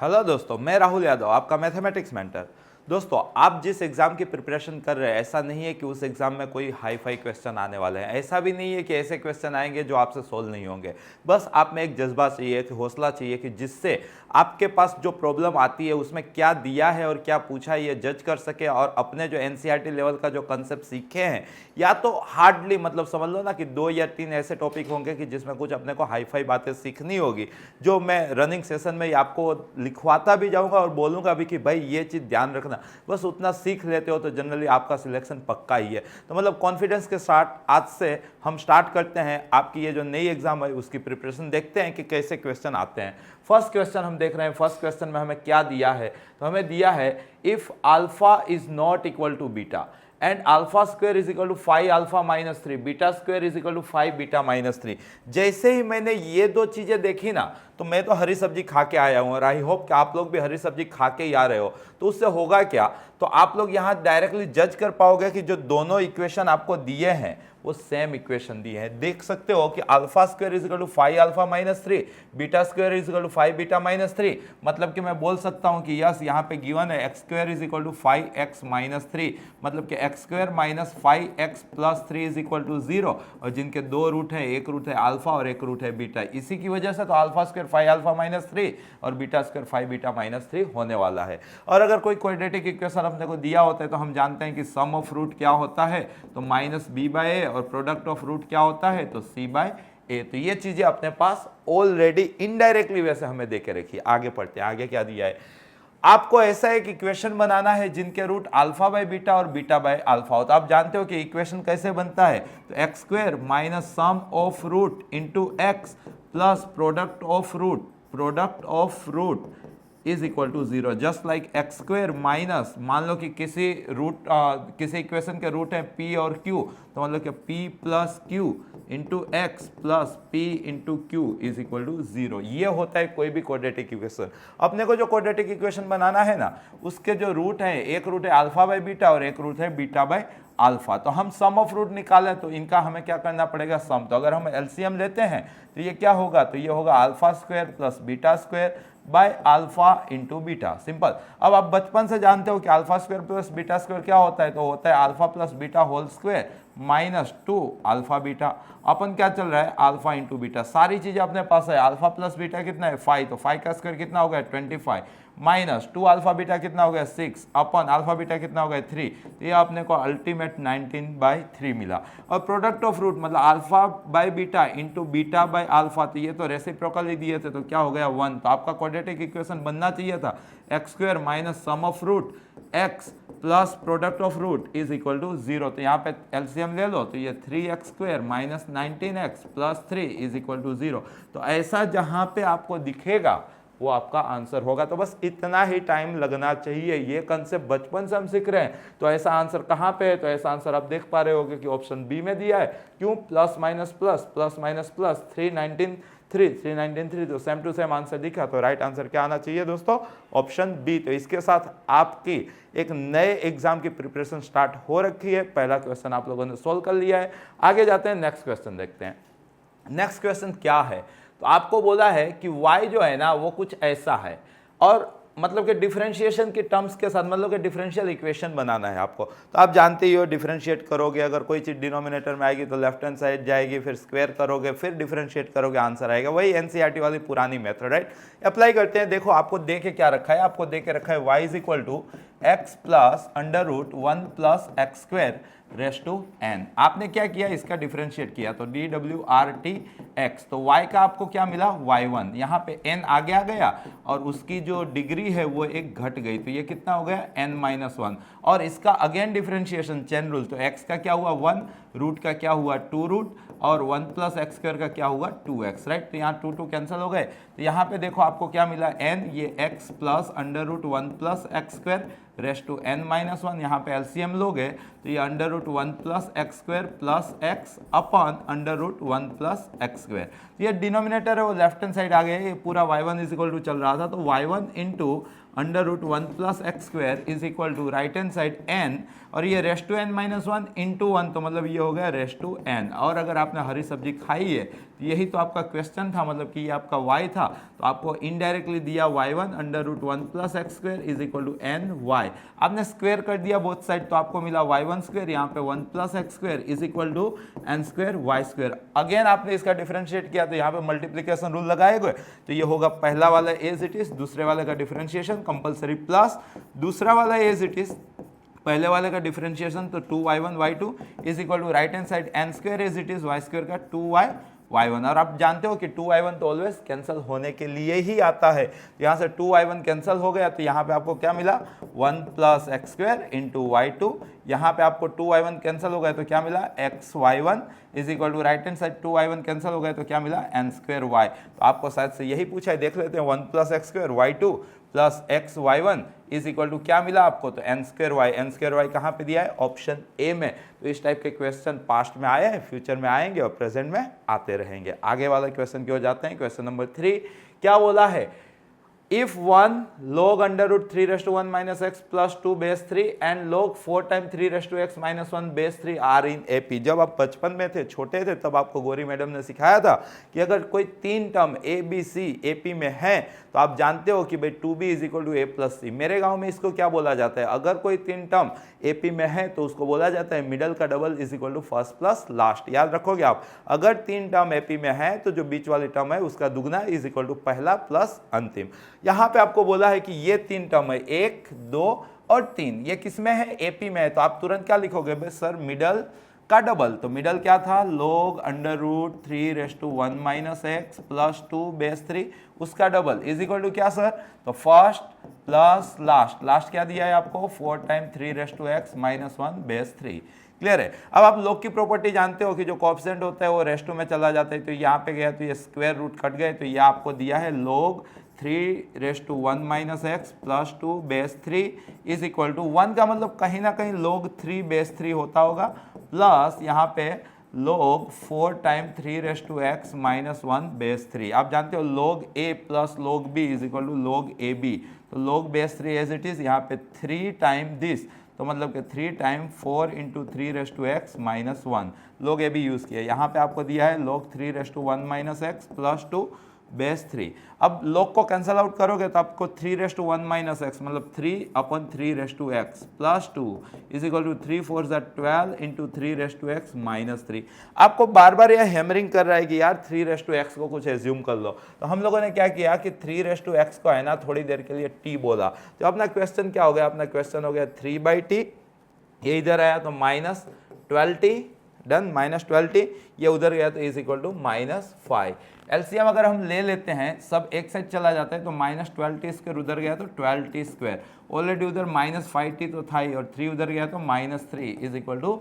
Hello दोस्तों, मैं राहुल यादव, आपका मैथमेटिक्स मेंटर। दोस्तों, आप जिस एग्ज़ाम की प्रिपरेशन कर रहे हैं, ऐसा नहीं है कि उस एग्ज़ाम में कोई हाई फाई क्वेश्चन आने वाले हैं। ऐसा भी नहीं है कि ऐसे क्वेश्चन आएंगे जो आपसे सोल्व नहीं होंगे। बस आप में एक जज्बा चाहिए, एक हौसला चाहिए कि जिससे आपके पास जो प्रॉब्लम आती है उसमें क्या दिया है और क्या पूछा है ये जज कर सके, और अपने जो एनसीईआरटी लेवल का जो कंसेप्ट सीखे हैं, या तो हार्डली मतलब समझ लो ना कि 2 या 3 ऐसे टॉपिक होंगे कि जिसमें कुछ अपने को हाई फाई बातें सीखनी होगी, जो मैं रनिंग सेशन में आपको लिखवाता भी जाऊंगा और बोलूंगा भी कि भाई ये चीज़ ध्यान रखना। बस उतना सीख लेते हो तो जनरली आपका सिलेक्शन पक्का ही है। तो मतलब कॉन्फिडेंस के साथ आज से हम स्टार्ट करते हैं आपकी ये जो नई एग्जाम है उसकी प्रिपरेशन। देखते हैं कि कैसे क्वेश्चन आते हैं। फर्स्ट क्वेश्चन हम देख रहे हैं। फर्स्ट क्वेश्चन में हमें क्या दिया है, तो हमें दिया है if alpha is not equal to beta and alpha square is equal to 5 alpha minus 3, beta square is equal to 5 beta minus 3। जैसे ही मैंने ये दो चीजें देखी ना, तो मैं तो हरी सब्जी खा के आया हूं और आई होप कि आप लोग भी हरी सब्जी खा के ही आ रहे हो। तो उससे होगा क्या, तो आप लोग यहां डायरेक्टली जज कर पाओगे कि जो दोनों इक्वेशन आपको दिए हैं वो सेम इक्वेशन दी है। देख सकते हो कि alpha square is equal to 5 alpha minus 3, beta square is equal to 5 beta minus 3। मतलब कि मैं बोल सकता हूं कि यस यहाँ पे गिवन है x square is equal to 5x minus 3, मतलब कि x square minus 5x plus 3 is equal to 0। और जिनके दो रूट है, एक रूट है अल्फा और एक रूट है बीटा, इसी की वजह से तो अल्फा स्क्वायर 5 अल्फा माइनस 3 और बीटा स्क्वायर 5 बीटा माइनस 3 होने वाला है। और अगर कोई क्वाड्रेटिक इक्वेशन अपने को दिया होता है तो हम जानते हैं कि सम ऑफ रूट क्या होता है, तो माइनस बी बाय ए, और प्रोडक्ट ऑफ रूट क्या होता है, तो सी बाय ए। तो ये चीजें अपने पास ऑलरेडी इनडायरेक्टली वैसे हमें दे के रखी है। आगे पढ़ते हैं, आगे क्या दिया है। आपको ऐसा एक इक्वेशन बनाना है जिनके रूट अल्फा बाय बीटा और बीटा बाय अल्फा हो। तो आप जानते हो कि इक्वेशन कैसे बनता है, तो x square minus sum of root into x plus product of root is equal to 0। Just like x square minus, मान लो कि किसी इक्वेशन के रूट है p और q, तो मतलब कि p plus q into x plus p into q is equal to 0। ये होता है कोई भी क्वाड्रेटिक इक्वेशन। अपने को जो क्वाड्रेटिक इक्वेशन बनाना है ना, उसके जो रूट है, एक रूट है अल्फा बाय बीटा और एक रूट है बीटा बाय अल्फा। तो हम सम ऑफ रूट निकालें तो इनका हमें क्या करना पड़ेगा, सम। तो अगर हम एलसीएम लेते हैं तो ये क्या होगा, तो ये होगा alpha square plus beta square by alpha into beta. Simple. अब आप बचपन से जानते हो कि alpha square plus beta square क्या होता है, तो होता है alpha plus beta whole square minus 2 alpha beta. अपन क्या चल रहा है, अल्फा इंटू बीटा। सारी चीजें अपने पास है। अल्फा प्लस बीटा कितना है 5, तो 5 का स्क्वायर कितना हो गया 25, माइनस 2 अल्फा बीटा कितना हो गया 6, अपन अल्फा बीटा कितना हो गया 3। तो ये अपने को अल्टीमेट 19/3 मिला। और प्रोडक्ट ऑफ रूट मतलब alpha by beta into beta by alpha, तो ये तो रेसिप्रोकली दिए थे, तो क्या हो गया 1। तो आपका क्वाड्रेटिक इक्वेशन बनना चाहिए था x square minus sum of root x plus product of root is equal to 0। तो यहाँ पे एलसीएम ले लो, तो ये 3x square minus 19x plus 3 is equal to 0। तो ऐसा जहाँ पे आपको दिखेगा वो आपका आंसर होगा। तो बस इतना ही टाइम लगना चाहिए। ये कंसेप्ट बचपन से हम सीख रहे हैं। तो ऐसा आंसर कहाँ पे है, तो ऐसा आंसर आप देख पा रहे होगे कि ऑप्शन बी में दिया है। क्यों, plus minus plus plus minus plus 393, तो सेम टू सेम आंसर दिखा। तो राइट आंसर क्या आना चाहिए दोस्तों, ऑप्शन बी। तो इसके साथ आपकी एक नए एग्जाम की प्रिपरेशन स्टार्ट हो रखी है। पहला क्वेश्चन आप लोगों ने सोल्व कर लिया है। आगे जाते हैं, नेक्स्ट क्वेश्चन देखते हैं। नेक्स्ट क्वेश्चन क्या है, तो आपको बोला है कि y जो है ना वो कुछ ऐसा है, और मतलब कि डिफरेंशिएशन की टर्म्स के साथ, मतलब कि डिफरेंशियल इक्वेशन बनाना है आपको। तो आप जानते ही हो डिफरेंशिएट करोगे, अगर कोई चीज़ डिनोमिनेटर में आएगी तो लेफ्ट हैंड साइड जाएगी, फिर स्क्वायर करोगे, फिर डिफरेंशिएट करोगे, आंसर आएगा। वही एनसीईआरटी वाली पुरानी मेथड, राइट। अप्लाई करते हैं। देखो आपको दे के क्या रखा है, आपको दे के रखा है y is equal to x plus under root 1 plus x square raise to n। आपने क्या किया, इसका डिफरेंशिएट किया, तो dwrtx। तो y का आपको क्या मिला y1, यहाँ पे n आगे आ गया और उसकी जो डिग्री है वो एक घट गई, तो ये कितना हो गया n-1। और इसका अगेन डिफरेंशिएशन चेन रूल, तो x का क्या हुआ 1, रूट का क्या हुआ 2 रूट, और 1 प्लस एक्स स्क्वायर का क्या हुआ 2x, राइट। तो यहाँ 2 कैंसिल हो गए। तो यहाँ पे देखो आपको क्या मिला n, ये x plus under root 1 plus x square raise to n minus one, यहाँ पे एलसीएम लोगे तो ये under root one plus x square plus x upon under root one plus x square. ये डिनोमिनेटर है वो लेफ्ट हैंड साइड आ गया, ये पूरा y1 इज इक्वल टू चल रहा था तो y1 into under root one plus x square is equal to right hand side n, और ये raise to n minus one into one, तो मतलब ये हो गया रेस्ट टू n। और अगर आपने हरी सब्जी खाई है तो यही तो आपका क्वेश्चन था, मतलब कि ये आपका y था, तो आपको इनडायरेक्टली दिया y1 under root one plus x square is equal to n y, आपने स्क्वायर कर दिया बोथ साइड तो आपको मिला y1 स्क्वायर, यहाँ पे one plus x square is equal to n square y square. Again आपने इसका डिफरेंशिएट किया तो यहाँ पे मल्टीप्लीकेशन रूल लगाए गए, तो ये होगा पहला वाला एज इट इज, दूसरे वाले का डिफरेंशिएशन कंपलसरी प्लस दूसरा वाला एज इट इज पहले वाले का डिफरेंशिएशन, तो 2y1 y2 is equal to right hand side n square as it is y square का 2y y1, और आप जानते हो कि 2y1 तो ऑलवेज कैंसिल होने के लिए ही आता है, यहाँ से 2y1 कैंसिल हो गया तो यहाँ पे आपको क्या मिला 1 plus x square into y2, यहाँ पे आपको 2y1 कैंसिल हो गया तो क्या मिला xy1 is equal to right hand side 2y1 cancel हो गया तो क्या मिला एन स्क्वायर y। तो आपको शायद से यही पूछा है, देख लेते हैं 1 plus x square y2 plus x y1 is equal to क्या मिला आपको, तो एन स्क्वायर वाई कहाँ पे दिया है ऑप्शन ए में। तो इस टाइप के क्वेश्चन पास्ट में आए हैं, फ्यूचर में आएंगे और प्रेजेंट में आते रहेंगे। आगे वाला क्वेश्चन की ओर जाते हैं। क्वेश्चन नंबर 3 क्या बोला है, if 1 log under root 3 raised to 1 minus x plus 2 base 3 and log 4 times 3 raised to x minus 1 base 3 are in AP। जब आप बचपन में थे, छोटे थे, तब आपको गौरी मैडम ने सिखाया था कि अगर कोई तीन term A B C AP में है तो आप जानते हो कि भाई 2b is equal to A plus C. मेरे गांव में इसको क्या बोला जाता है, अगर कोई तीन टर्म AP में है तो उसको बोला जाता है मिडल का double is equal to first plus last. याद रखोगे आप, अगर तीन टर्म AP में है तो जो बीच वाली टर्म है उसका दुगना इज इक्वल टू पहला प्लस अंतिम। यहाँ पे आपको बोला है कि ये तीन टर्म है 1 2 और 3, ये किस में है AP में है, तो आप तुरंत क्या लिखोगे भाई सर मिडल का डबल। तो मिडल क्या था log under root 3 raise to 1 minus x plus 2 base 3 उसका डबल इज इक्वल टू क्या सर, तो फर्स्ट प्लस लास्ट, लास्ट क्या दिया है आपको 4 time 3 raise to x minus 1 base 3। Clear है। अब आप log की प्रॉपर्टी जानते हो कि जो कोएफिशिएंट होता है वो रेस्टो में चला जाता है, तो यहाँ पे गया तो ये स्क्वायर रूट कट गए, तो ये आपको दिया है log 3 raise to 1 minus x plus 2 base 3 is equal to 1 का मतलब कहीं ना कहीं log 3 बेस 3 होता होगा, प्लस यहाँ पे log 4 time 3 raise to x minus 1 base 3। आप जानते हो log a plus log b is equal to log ab, तो log base 3 as it is, यहाँ पे 3 टाइम दिस, तो मतलब कि 3 time 4 into 3 raise to x minus 1, log ab use किया। यहाँ पे आपको दिया है log 3 raise to 1 minus x plus 2 base 3। अब log को कैंसल आउट करोगे तो आपको 3 रेस्ट टू 1 माइनस एक्स मतलब 3 अपन 3 raise to x plus 2 is equal to 3 4 12 into 3 raise to x minus 3। आपको बार बार यह हैमरिंग कर रहा है कि यार 3 रेस्ट टू एक्स को कुछ एज्यूम कर लो, तो हम लोगों ने क्या किया कि 3 रेस्ट टू एक्स को है ना थोड़ी देर के लिए t बोला, तो अपना क्वेश्चन क्या हो गया, अपना क्वेश्चन हो गया 3/t, ये इधर आया तो minus 12t, done, minus 12t, ये उधर गया तो is equal to minus 5। LCM अगर हम ले लेते हैं सब एक साइड चला जाता है तो माइनस 12t स्क्वायर उधर गया तो 12t स्क्वायर, ऑलरेडी उधर माइनस 5t तो था ही, और 3 उधर गया तो माइनस 3 इज इक्वल टू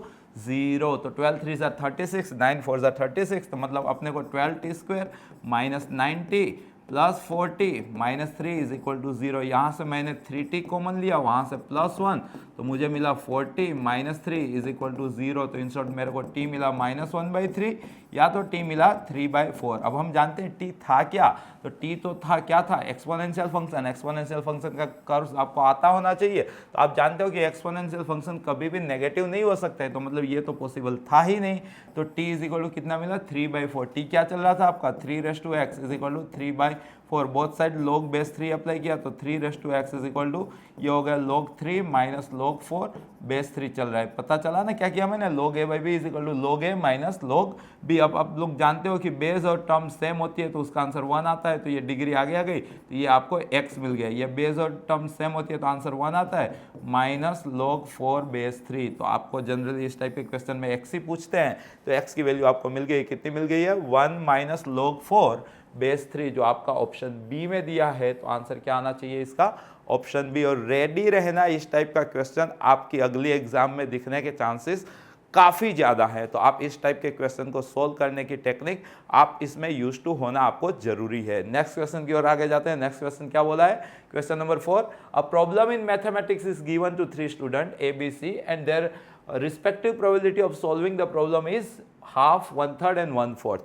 0। तो 12 3 36, 9 4 36, तो मतलब अपने को 12t square minus 9t plus 4t minus 3 is equal to 0। यहाँ से मैंने 3t कॉमन लिया, वहाँ से प्लस 1, तो मुझे मिला 4t minus 3 is equal to 0। तो इन शॉर्ट मेरे को t मिला माइनस 1/3 या तो t मिला 3/4। अब हम जानते हैं t था क्या, तो t तो था क्या था, एक्सपोनेंशियल फंक्शन। एक्सपोनेंशियल फंक्शन का कर्व आपको आता होना चाहिए, तो आप जानते हो कि एक्सपोनेंशियल फंक्शन कभी भी नेगेटिव नहीं हो सकता है, तो मतलब ये तो पॉसिबल था ही नहीं। तो t इज इक्वल टू कितना मिला 3/4। t क्या चल रहा था आपका 3 raise to x is equal to 3/4, both side log base 3 apply किया तो 3 raise to x is equal to ये हो गया log 3 माइनस log 4 बेस 3 चल रहा है। पता चला ना क्या किया मैंने, log a by b is equal to log a minus log b। अब आप लोग जानते हो कि बेस और टर्म सेम होती है तो उसका आंसर 1 आता है, तो ये डिग्री आगे आ गई, तो ये आपको x मिल गया। ये बेस और टर्म सेम होती है तो आंसर 1 आता है, माइनस log 4 बेस 3। तो आपको जनरली इस टाइप के क्वेश्चन में x ही पूछते हैं, तो x की वैल्यू आपको मिल गई, कितनी मिल गई है 1 माइनस log 4 बेस 3, जो आपका ऑप्शन बी में दिया है। तो आंसर क्या आना चाहिए इसका, ऑप्शन बी। और रेडी रहना, इस टाइप का क्वेश्चन आपकी अगली एग्जाम में दिखने के चांसेस काफ़ी ज़्यादा है। तो आप इस टाइप के क्वेश्चन को सोल्व करने की टेक्निक आप इसमें यूज टू होना आपको जरूरी है। नेक्स्ट क्वेश्चन की ओर आगे जाते हैं। नेक्स्ट क्वेश्चन क्या बोला है? Question number 4, a problem in mathematics is given to 3 student A B C and their respective probability of solving the problem is half, 1/3 and 1/4।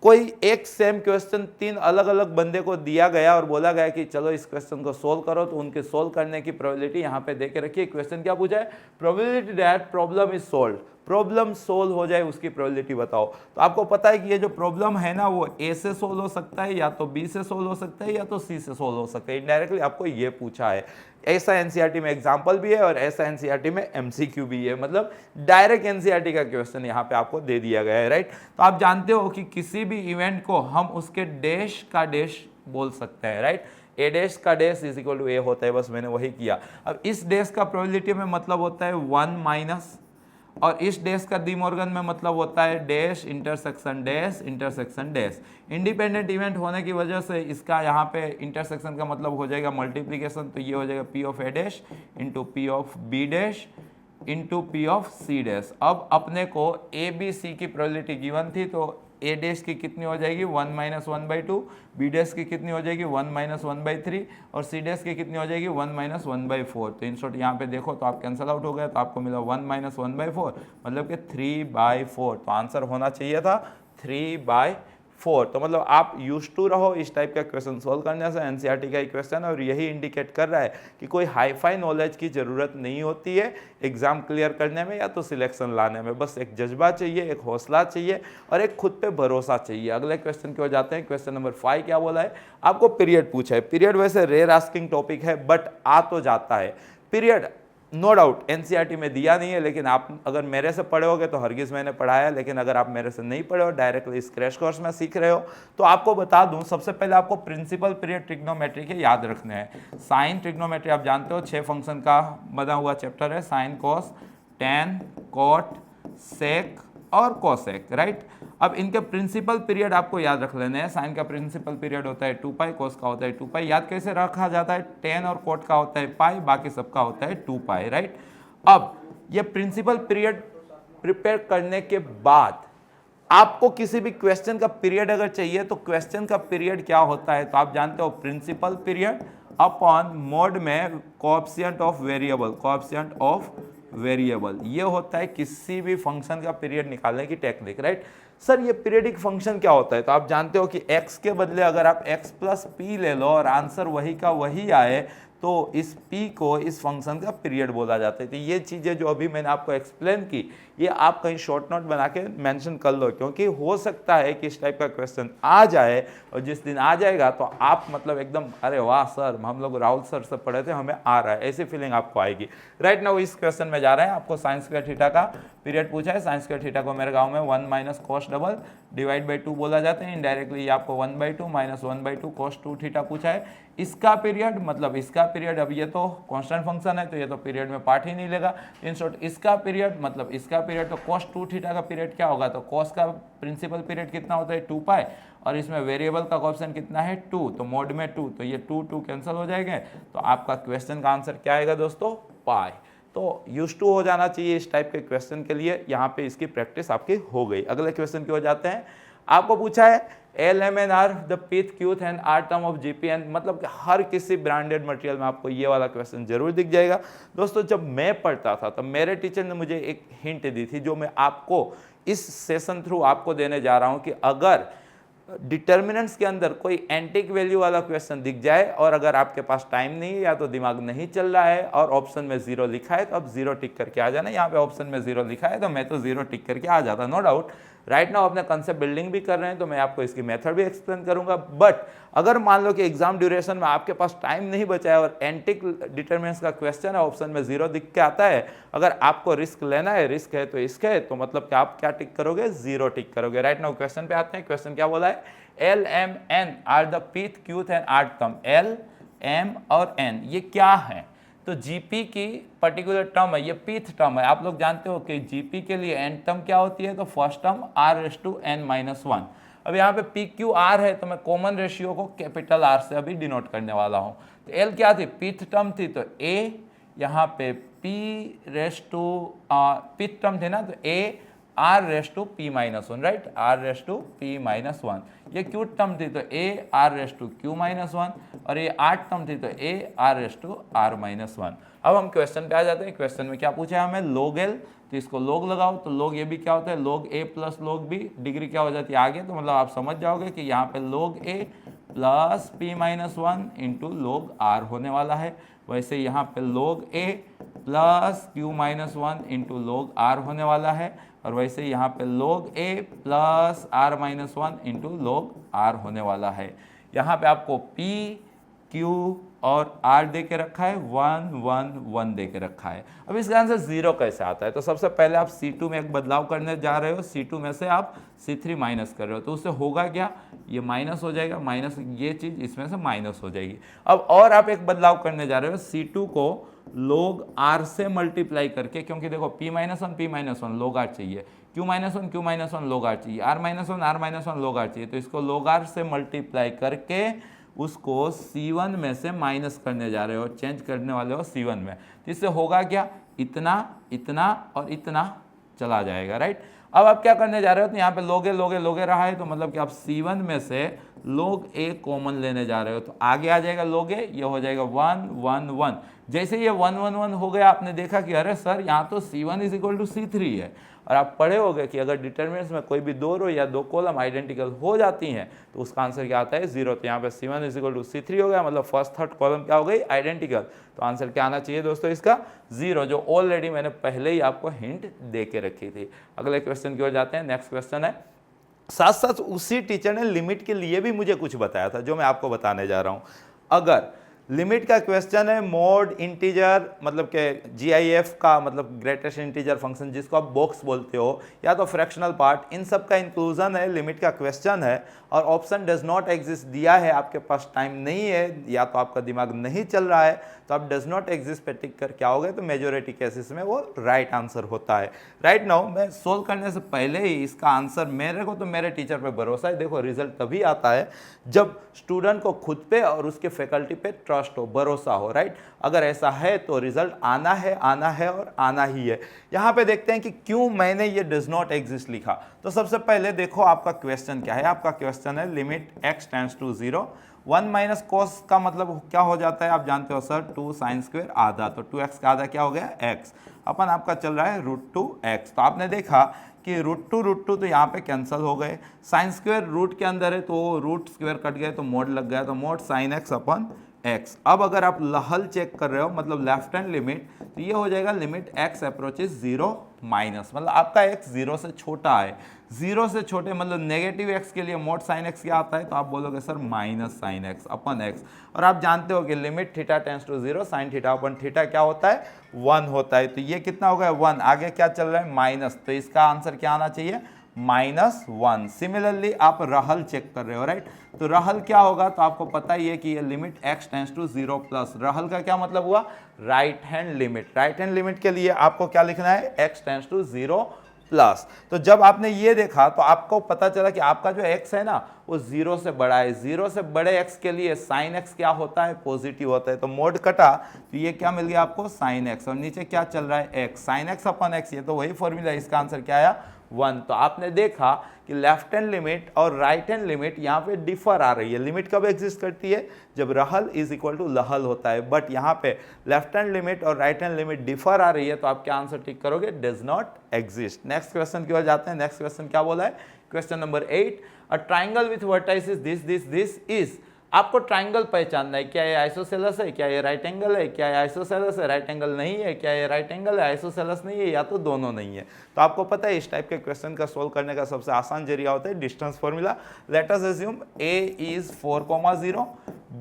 कोई एक सेम क्वेश्चन 3 अलग अलग बंदे को दिया गया और बोला गया कि चलो इस क्वेश्चन को सोल्व करो, तो उनके सोल्व करने की प्रोबेबिलिटी यहाँ पे दे के रखिए। क्वेश्चन क्या पूछा है? Probability that problem is solved, problem solve हो जाए उसकी प्रोबेबिलिटी बताओ। तो आपको पता है कि ये जो प्रॉब्लम है ना वो ए से सोल्व हो सकता है, या तो बी से सोल्व हो सकता है, या तो सी से सोल्व हो सकता है। इनडायरेक्टली आपको ये पूछा है। ऐसा एनसीईआरटी में एग्जांपल भी है और ऐसा एनसीईआरटी में एमसीक्यू भी है, मतलब डायरेक्ट एनसीईआरटी का क्वेश्चन यहाँ पे आपको दे दिया गया है, राइट। तो आप जानते हो कि किसी भी इवेंट को हम उसके डैश का डैश बोल सकते हैं, राइट। ए डैश का डैश इज इक्वल टू ए होता है, बस मैंने वही किया। अब इस डैश का प्रोबेबिलिटी में मतलब होता है 1 माइनस, और इस डैश का डी मॉर्गन में मतलब होता है dash intersection dash. Independent event होने की वजह से इसका यहाँ पे इंटरसेक्शन का मतलब हो जाएगा मल्टीप्लीकेशन, तो ये हो जाएगा P of A dash into P of B dash into P of C dash. अब अपने को ए बी सी की प्रोबेबिलिटी गिवन थी, तो ए डैश की कितनी हो जाएगी 1 माइनस 1/2, बी डैश की कितनी हो जाएगी 1 माइनस 1/3, और सी डैश की कितनी हो जाएगी 1 माइनस 1/4। तो इन शॉर्ट यहाँ पे देखो तो आप कैंसिल आउट हो गए, तो आपको मिला 1 माइनस 1/4, मतलब कि 3/4। तो आंसर होना चाहिए था 3/4। तो मतलब आप यूज टू रहो इस टाइप का क्वेश्चन सोल्व करने से। एनसीईआरटी का ही क्वेश्चन है और यही इंडिकेट कर रहा है कि कोई हाई फाई नॉलेज की जरूरत नहीं होती है एग्जाम क्लियर करने में या तो सिलेक्शन लाने में। बस एक जज्बा चाहिए, एक हौसला चाहिए और एक खुद पे भरोसा चाहिए। अगले क्वेश्चन की ओर जाते हैं। क्वेश्चन नंबर 5 क्या बोला है? आपको पीरियड पूछा है। पीरियड वैसे रेयर आस्किंग टॉपिक है बट आ तो जाता है। पीरियड नो डाउट एनसीईआरटी में दिया नहीं है, लेकिन आप अगर मेरे से पढ़े होगे तो हरगिज मैंने पढ़ाया, लेकिन अगर आप मेरे से नहीं पढ़े हो, डायरेक्टली इस क्रैश कोर्स में सीख रहे हो, तो आपको बता दूं सबसे पहले आपको प्रिंसिपल पीरियड ट्रिग्नोमेट्री के याद रखने हैं। साइन ट्रिग्नोमेट्री आप जानते हो 6 फंक्शन का बना हुआ चैप्टर है, साइन, कॉस, टेन, कोट, सेक और कोसेक, राइट। अब इनके प्रिंसिपल पीरियड आपको याद रख लेने हैं। साइन का प्रिंसिपल पीरियड होता है 2 पाई, कोस का होता है 2 पाई। याद कैसे रखा जाता है? टेन और कोट का होता है पाई, बाकी सबका होता है 2 पाई, राइट। अब ये प्रिंसिपल पीरियड प्रिपेयर करने के बाद आपको किसी भी क्वेश्चन का पीरियड अगर चाहिए तो क्वेश्चन का पीरियड क्या होता है? तो आप जानते हो प्रिंसिपल पीरियड अपॉन मोड में कोएफिशिएंट ऑफ वेरिएबल, ये होता है किसी भी फंक्शन का पीरियड निकालने की टेक्निक, राइट। सर ये पीरियडिक फंक्शन क्या होता है? तो आप जानते हो कि x के बदले अगर आप x प्लस पी ले लो और आंसर वही का वही आए तो इस p को इस फंक्शन का पीरियड बोला जाता है। तो ये चीज़ें जो अभी मैंने आपको एक्सप्लेन की, ये आप कहीं शॉर्ट नोट बना के मेंशन कर लो, क्योंकि हो सकता है कि इस टाइप का क्वेश्चन आ जाए और जिस दिन आ जाएगा तो आप मतलब एकदम अरे वाह सर हम लोग राहुल सर से पढ़े थे हमें आ रहा है, ऐसी फीलिंग आपको आएगी। राइट नाउ इस क्वेश्चन में जा रहे हैं। आपको साइन स्क्वायर थीटा का पीरियड पूछा है। साइन स्क्वायर थीटा को मेरे गाँव में 1 minus cos double divide by 2 बोला जाता है। इनडायरेक्टली आपको 1/2 माइनस 1/2 कॉस 2 थीटा पूछा है। इसका पीरियड मतलब इसका पीरियड, अब ये तो कांस्टेंट फंक्शन है तो ये तो पीरियड में पार्ट ही नहीं लेगा। इन शॉर्ट इसका पीरियड मतलब इसका पीरियड, तो cos 2 थीटा का पीरियड क्या होगा? तो cos का प्रिंसिपल पीरियड कितना होता है 2 पाई, और इसमें वेरिएबल का कोएफिशिएंट कितना है 2, तो मोड में 2, तो ये 2 कैंसिल हो जाएंगे। तो आपका क्वेश्चन का आंसर क्या आएगा दोस्तों? पाई। तो यूज टू हो जाना चाहिए इस टाइप के क्वेश्चन के लिए। यहाँ पे इसकी प्रैक्टिस आपकी हो गई। अगले क्वेश्चन की ओर जाते हैं। आपको पूछा है L M N are the pth qth and R term of GPN, मतलब कि हर किसी ब्रांडेड मटेरियल में आपको ये वाला क्वेश्चन जरूर दिख जाएगा। दोस्तों जब मैं पढ़ता था तब मेरे टीचर ने मुझे एक हिंट दी थी जो मैं आपको इस सेशन थ्रू आपको देने जा रहा हूं कि अगर डिटर्मिनेंट्स के अंदर कोई एंटिक वैल्यू वाला क्वेश्चन दिख जाए और अगर आपके पास टाइम नहीं है या तो दिमाग नहीं चल रहा है और ऑप्शन में 0 लिखा है तो अब 0 टिक करके आ जाना। यहाँ पे ऑप्शन में 0 लिखा है तो मैं तो 0 टिक करके आ जाता, नो डाउट। राइट नाउ अपने कंसेप्ट बिल्डिंग भी कर रहे हैं तो मैं आपको इसकी मेथड भी एक्सप्लेन करूंगा। बट अगर मान लो कि एग्जाम ड्यूरेशन में आपके पास टाइम नहीं बचा है और एंटिक डिटर्मिनेंट्स का क्वेश्चन है, ऑप्शन में 0 दिख के आता है, अगर आपको रिस्क लेना है, रिस्क है तो इसका है, तो मतलब कि आप क्या टिक करोगे? 0 टिक करोगे। राइट नाउ क्वेश्चन पे आते हैं। क्वेश्चन क्या बोला है? L M N are the pth qth and R term. L M और एन ये क्या है? तो जीपी की पर्टिकुलर टर्म है, ये पीथ टर्म है। आप लोग जानते हो कि जीपी के लिए एन टर्म क्या होती है? तो फर्स्ट टर्म r⁻n-1। अब यहाँ पे पी क्यू आर है तो मैं कॉमन रेशियो को कैपिटल आर से अभी डिनोट करने वाला हूँ। तो एल क्या थी? पीथ टर्म थी, तो ए यहाँ पे p raise to pth term थे ना, तो a r raise to p minus one, right, r raise to p minus one. ये q टर्म थी तो a r raise to q minus one, और ये r टर्म थी तो a r raise to r minus one. अब हम question पे आ जाते हैं। क्वेश्चन में क्या पूछा है हमें, log l, तो इसको log लगाओ, तो log a भी क्या होता है, log a plus log b, degree क्या हो जाती है आगे, तो मतलब आप समझ जाओगे कि यहाँ पे log a plus p minus one into log r होने वाला है। वैसे यहाँ पे log a plus q minus one into log r होने वाला है, और वैसे यहाँ पे log a plus r minus one into log r होने वाला है। यहाँ पे आपको p q और r दे के रखा है, 1 1 1 दे के रखा है। अब इसका आंसर 0 कैसे आता है, तो सबसे पहले आप C2 में एक बदलाव करने जा रहे हो, C2 में से आप C3 माइनस कर रहे हो, तो उससे होगा क्या, ये माइनस हो जाएगा, माइनस ये चीज़ इसमें से माइनस हो जाएगी। अब और आप एक बदलाव करने जा रहे हो, C2 को log r से मल्टीप्लाई करके, क्योंकि देखो p minus one log r चाहिए, q minus one log r चाहिए, r minus one log r चाहिए, तो इसको log r से मल्टीप्लाई करके उसको C1 में से माइनस करने जा रहे हो, चेंज करने वाले हो C1 में, तो इससे होगा क्या, इतना इतना और इतना चला जाएगा, राइट। अब आप क्या करने जा रहे हो, तो यहाँ पे लोगे रहा है, तो मतलब कि आप C1 में से log a कॉमन लेने जा रहे हो, तो आगे आ जाएगा log a, ये हो जाएगा 1 1 1। जैसे ये 1 1 1 हो गया, आपने देखा कि अरे सर यहाँ तो C1 is equal to C3 है, और आप पढ़े होंगे कि अगर डिटरमिनेंट्स में कोई भी दो रो या दो कॉलम आइडेंटिकल हो जाती हैं तो उसका आंसर क्या आता है, 0। तो यहाँ पे C1 is equal to C3 हो गया, मतलब फर्स्ट थर्ड कॉलम क्या हो गई, आइडेंटिकल, तो आंसर क्या आना चाहिए दोस्तों इसका, 0, जो ऑलरेडी मैंने पहले ही आपको हिंट दे के रखी थी। अगले क्वेश्चन की ओर जाते हैं। नेक्स्ट क्वेश्चन है, साथ साथ उसी टीचर ने लिमिट के लिए भी मुझे कुछ बताया था जो मैं आपको बताने जा रहा हूँ। अगर लिमिट का क्वेश्चन है, मोड इंटीजर मतलब के GIF का मतलब ग्रेटेस्ट इंटीजर फंक्शन जिसको आप बॉक्स बोलते हो, या तो फ्रैक्शनल पार्ट, इन सब का इंक्लूजन है, लिमिट का क्वेश्चन है, और ऑप्शन डज नॉट एग्जिस्ट दिया है, आपके पास टाइम नहीं है या तो आपका दिमाग नहीं चल रहा है, तो आप डज नॉट एग्जिस्ट पे टिक कर क्या होगा, तो मेजोरिटी केसेस में वो राइट आंसर होता है। राइट नाउ मैं सोल्व करने से पहले ही इसका आंसर, मेरे को तो मेरे टीचर पे भरोसा है। देखो रिजल्ट तभी आता है जब स्टूडेंट को खुद पे और उसके फैकल्टी पे ट्रस्ट हो, भरोसा हो, राइट। अगर ऐसा है तो रिजल्ट आना है और आना ही है। यहाँ पे देखते हैं कि क्यों मैंने ये डज नॉट एग्जिस्ट लिखा। तो सबसे पहले देखो आपका क्वेश्चन क्या है, आपका क्वेश्चन है limit x tends to 0, 1 minus cos का मतलब क्या हो जाता है, आप जानते हो सर, 2 साइन स्क्वायर आधा, तो 2x का आधा क्या हो गया x, अपन आपका चल रहा है √2x। तो आपने देखा कि √2 तो यहाँ पे कैंसिल हो गए, साइन स्क्वायर रूट के अंदर है तो रूट स्क्वायर कट गए तो मोड लग गया, तो mod sine x upon x। अब अगर आप लहल चेक कर रहे हो मतलब लेफ्ट हैंड लिमिट, तो ये हो जाएगा लिमिट x अप्रोचेस 0 माइनस, मतलब आपका x 0 से छोटा है, 0 से छोटे मतलब नेगेटिव x के लिए मोड साइन x क्या आता है, तो आप बोलोगे sir minus sine x upon x। और आप जानते हो कि limit theta tends to 0 sine theta upon theta क्या होता है, 1 होता है, तो ये कितना हो गया 1, आगे क्या चल रहा है माइनस, तो इसका आंसर क्या आना चाहिए -1। सिमिलरली आप रहल चेक कर रहे हो, राइट, तो रहल क्या होगा, तो आपको पता ही है कि ये limit x tends to 0 plus, रहल का क्या मतलब हुआ, right hand limit. Right hand limit के लिए आपको क्या लिखना है, x टेंड्स टू 0 प्लस। तो जब आपने ये देखा तो आपको पता चला कि आपका जो x है ना वो 0 से बड़ा है, 0 से बड़े x के लिए साइन x क्या होता है, पॉजिटिव होता है, तो मोड कटा तो ये क्या मिल गया आपको साइन x, और नीचे क्या चल रहा है x, sign x upon x, ये तो वही फॉर्मूला, इसका आंसर क्या आया 1। तो आपने देखा कि लेफ्ट हैंड लिमिट और राइट हैंड लिमिट यहाँ पे डिफर आ रही है। लिमिट कब एग्जिस्ट करती है, जब रहल इज इक्वल टू लहल होता है, बट यहाँ पे लेफ्ट हैंड लिमिट और राइट हैंड लिमिट डिफर आ रही है, तो आप क्या आंसर टिक करोगे, does not exist. Next question की ओर जाते हैं। नेक्स्ट क्वेश्चन क्या बोला है, question number 8, a triangle with vertices this is, आपको ट्राइंगल पहचानना है, क्या ये आइसोसेलस है, क्या ये राइट एंगल है, क्या ये आइसोसेलस है, राइट एंगल नहीं है, क्या ये राइट एंगल है, आइसोसेलस नहीं है, या तो दोनों नहीं है। तो आपको पता है इस टाइप के क्वेश्चन का सोल्व करने का सबसे आसान जरिया होता है distance formula. Let us assume a is 4,0,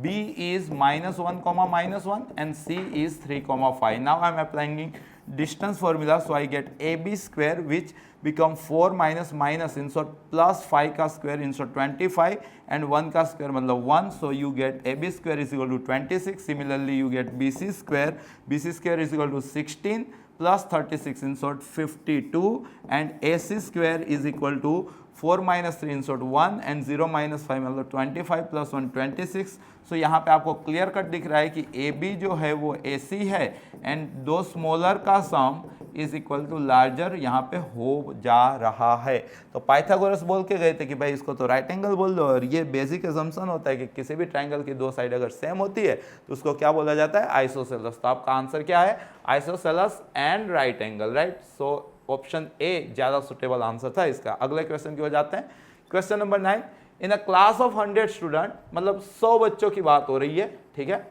b is -1, -1 and c is 3,5। Now I am applying distance formula, so I get ab square which become 4 minus minus in short plus 5 का square in short 25 and 1 का square मतलब 1, so you get ab square is equal to 26. Similarly you get bc square is equal to 16 plus 36 in short 52 and ac square is equal to 4 minus 3 in short 1 and 0 minus 5 मतलब 25 plus 1 26। सो यहाँ पे आपको clear cut दिख रहा है कि A B जो है वो ए सी है एंड दो स्मॉलर का sum is equal to larger यहाँ पे हो जा रहा है। तो पाइथागोरस बोल के गए थे कि भाई इसको तो राइट एंगल बोल दो, और ये बेसिक असम्पशन होता है कि किसी भी ट्राइंगल की दो साइड अगर सेम होती है तो उसको क्या बोला जाता है, आइसोसेलेस। तो आपका आंसर क्या है, isosceles and right angle, right. So option A ज्यादा सुटेबल आंसर था इसका। अगले क्वेश्चन की ओर जाते हैं। Question number 9, in a class of 100 student, मतलब 100 बच्चों की बात हो रही है, ठीक है।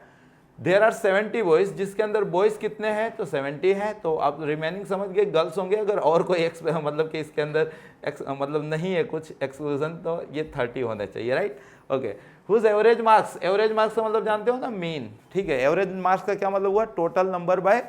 देर आर 70 बॉयज, जिसके अंदर बॉयज कितने हैं, तो 70 है। तो आप रिमेनिंग समझ गए गर्ल्स होंगे। अगर और कोई मतलब कि इसके अंदर मतलब नहीं है कुछ एक्सक्लूजन, तो ये 30 होने चाहिए, right. Okay, whose average marks, average marks का मतलब जानते हो ना, मीन, ठीक है। एवरेज मार्क्स का क्या मतलब हुआ, total number by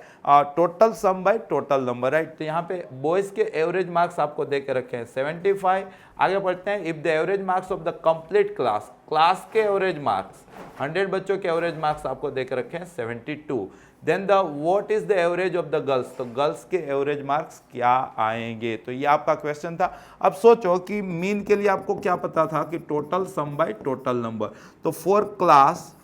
total sum by total number, right. तो यहाँ पे बॉयज के एवरेज मार्क्स आपको दे के रखे हैं 75। आगे बढ़ते हैं। If the average marks of the complete class, class के एवरेज मार्क्स 100 बच्चों के एवरेज मार्क्स आपको देकर रखे हैं 72। Then the what is the average of the girls, तो गर्ल्स के एवरेज मार्क्स क्या आएंगे। तो ये आपका क्वेश्चन था। अब सोचो कि मीन के लिए आपको क्या पता था कि total sum by total number. तो फॉर क्लास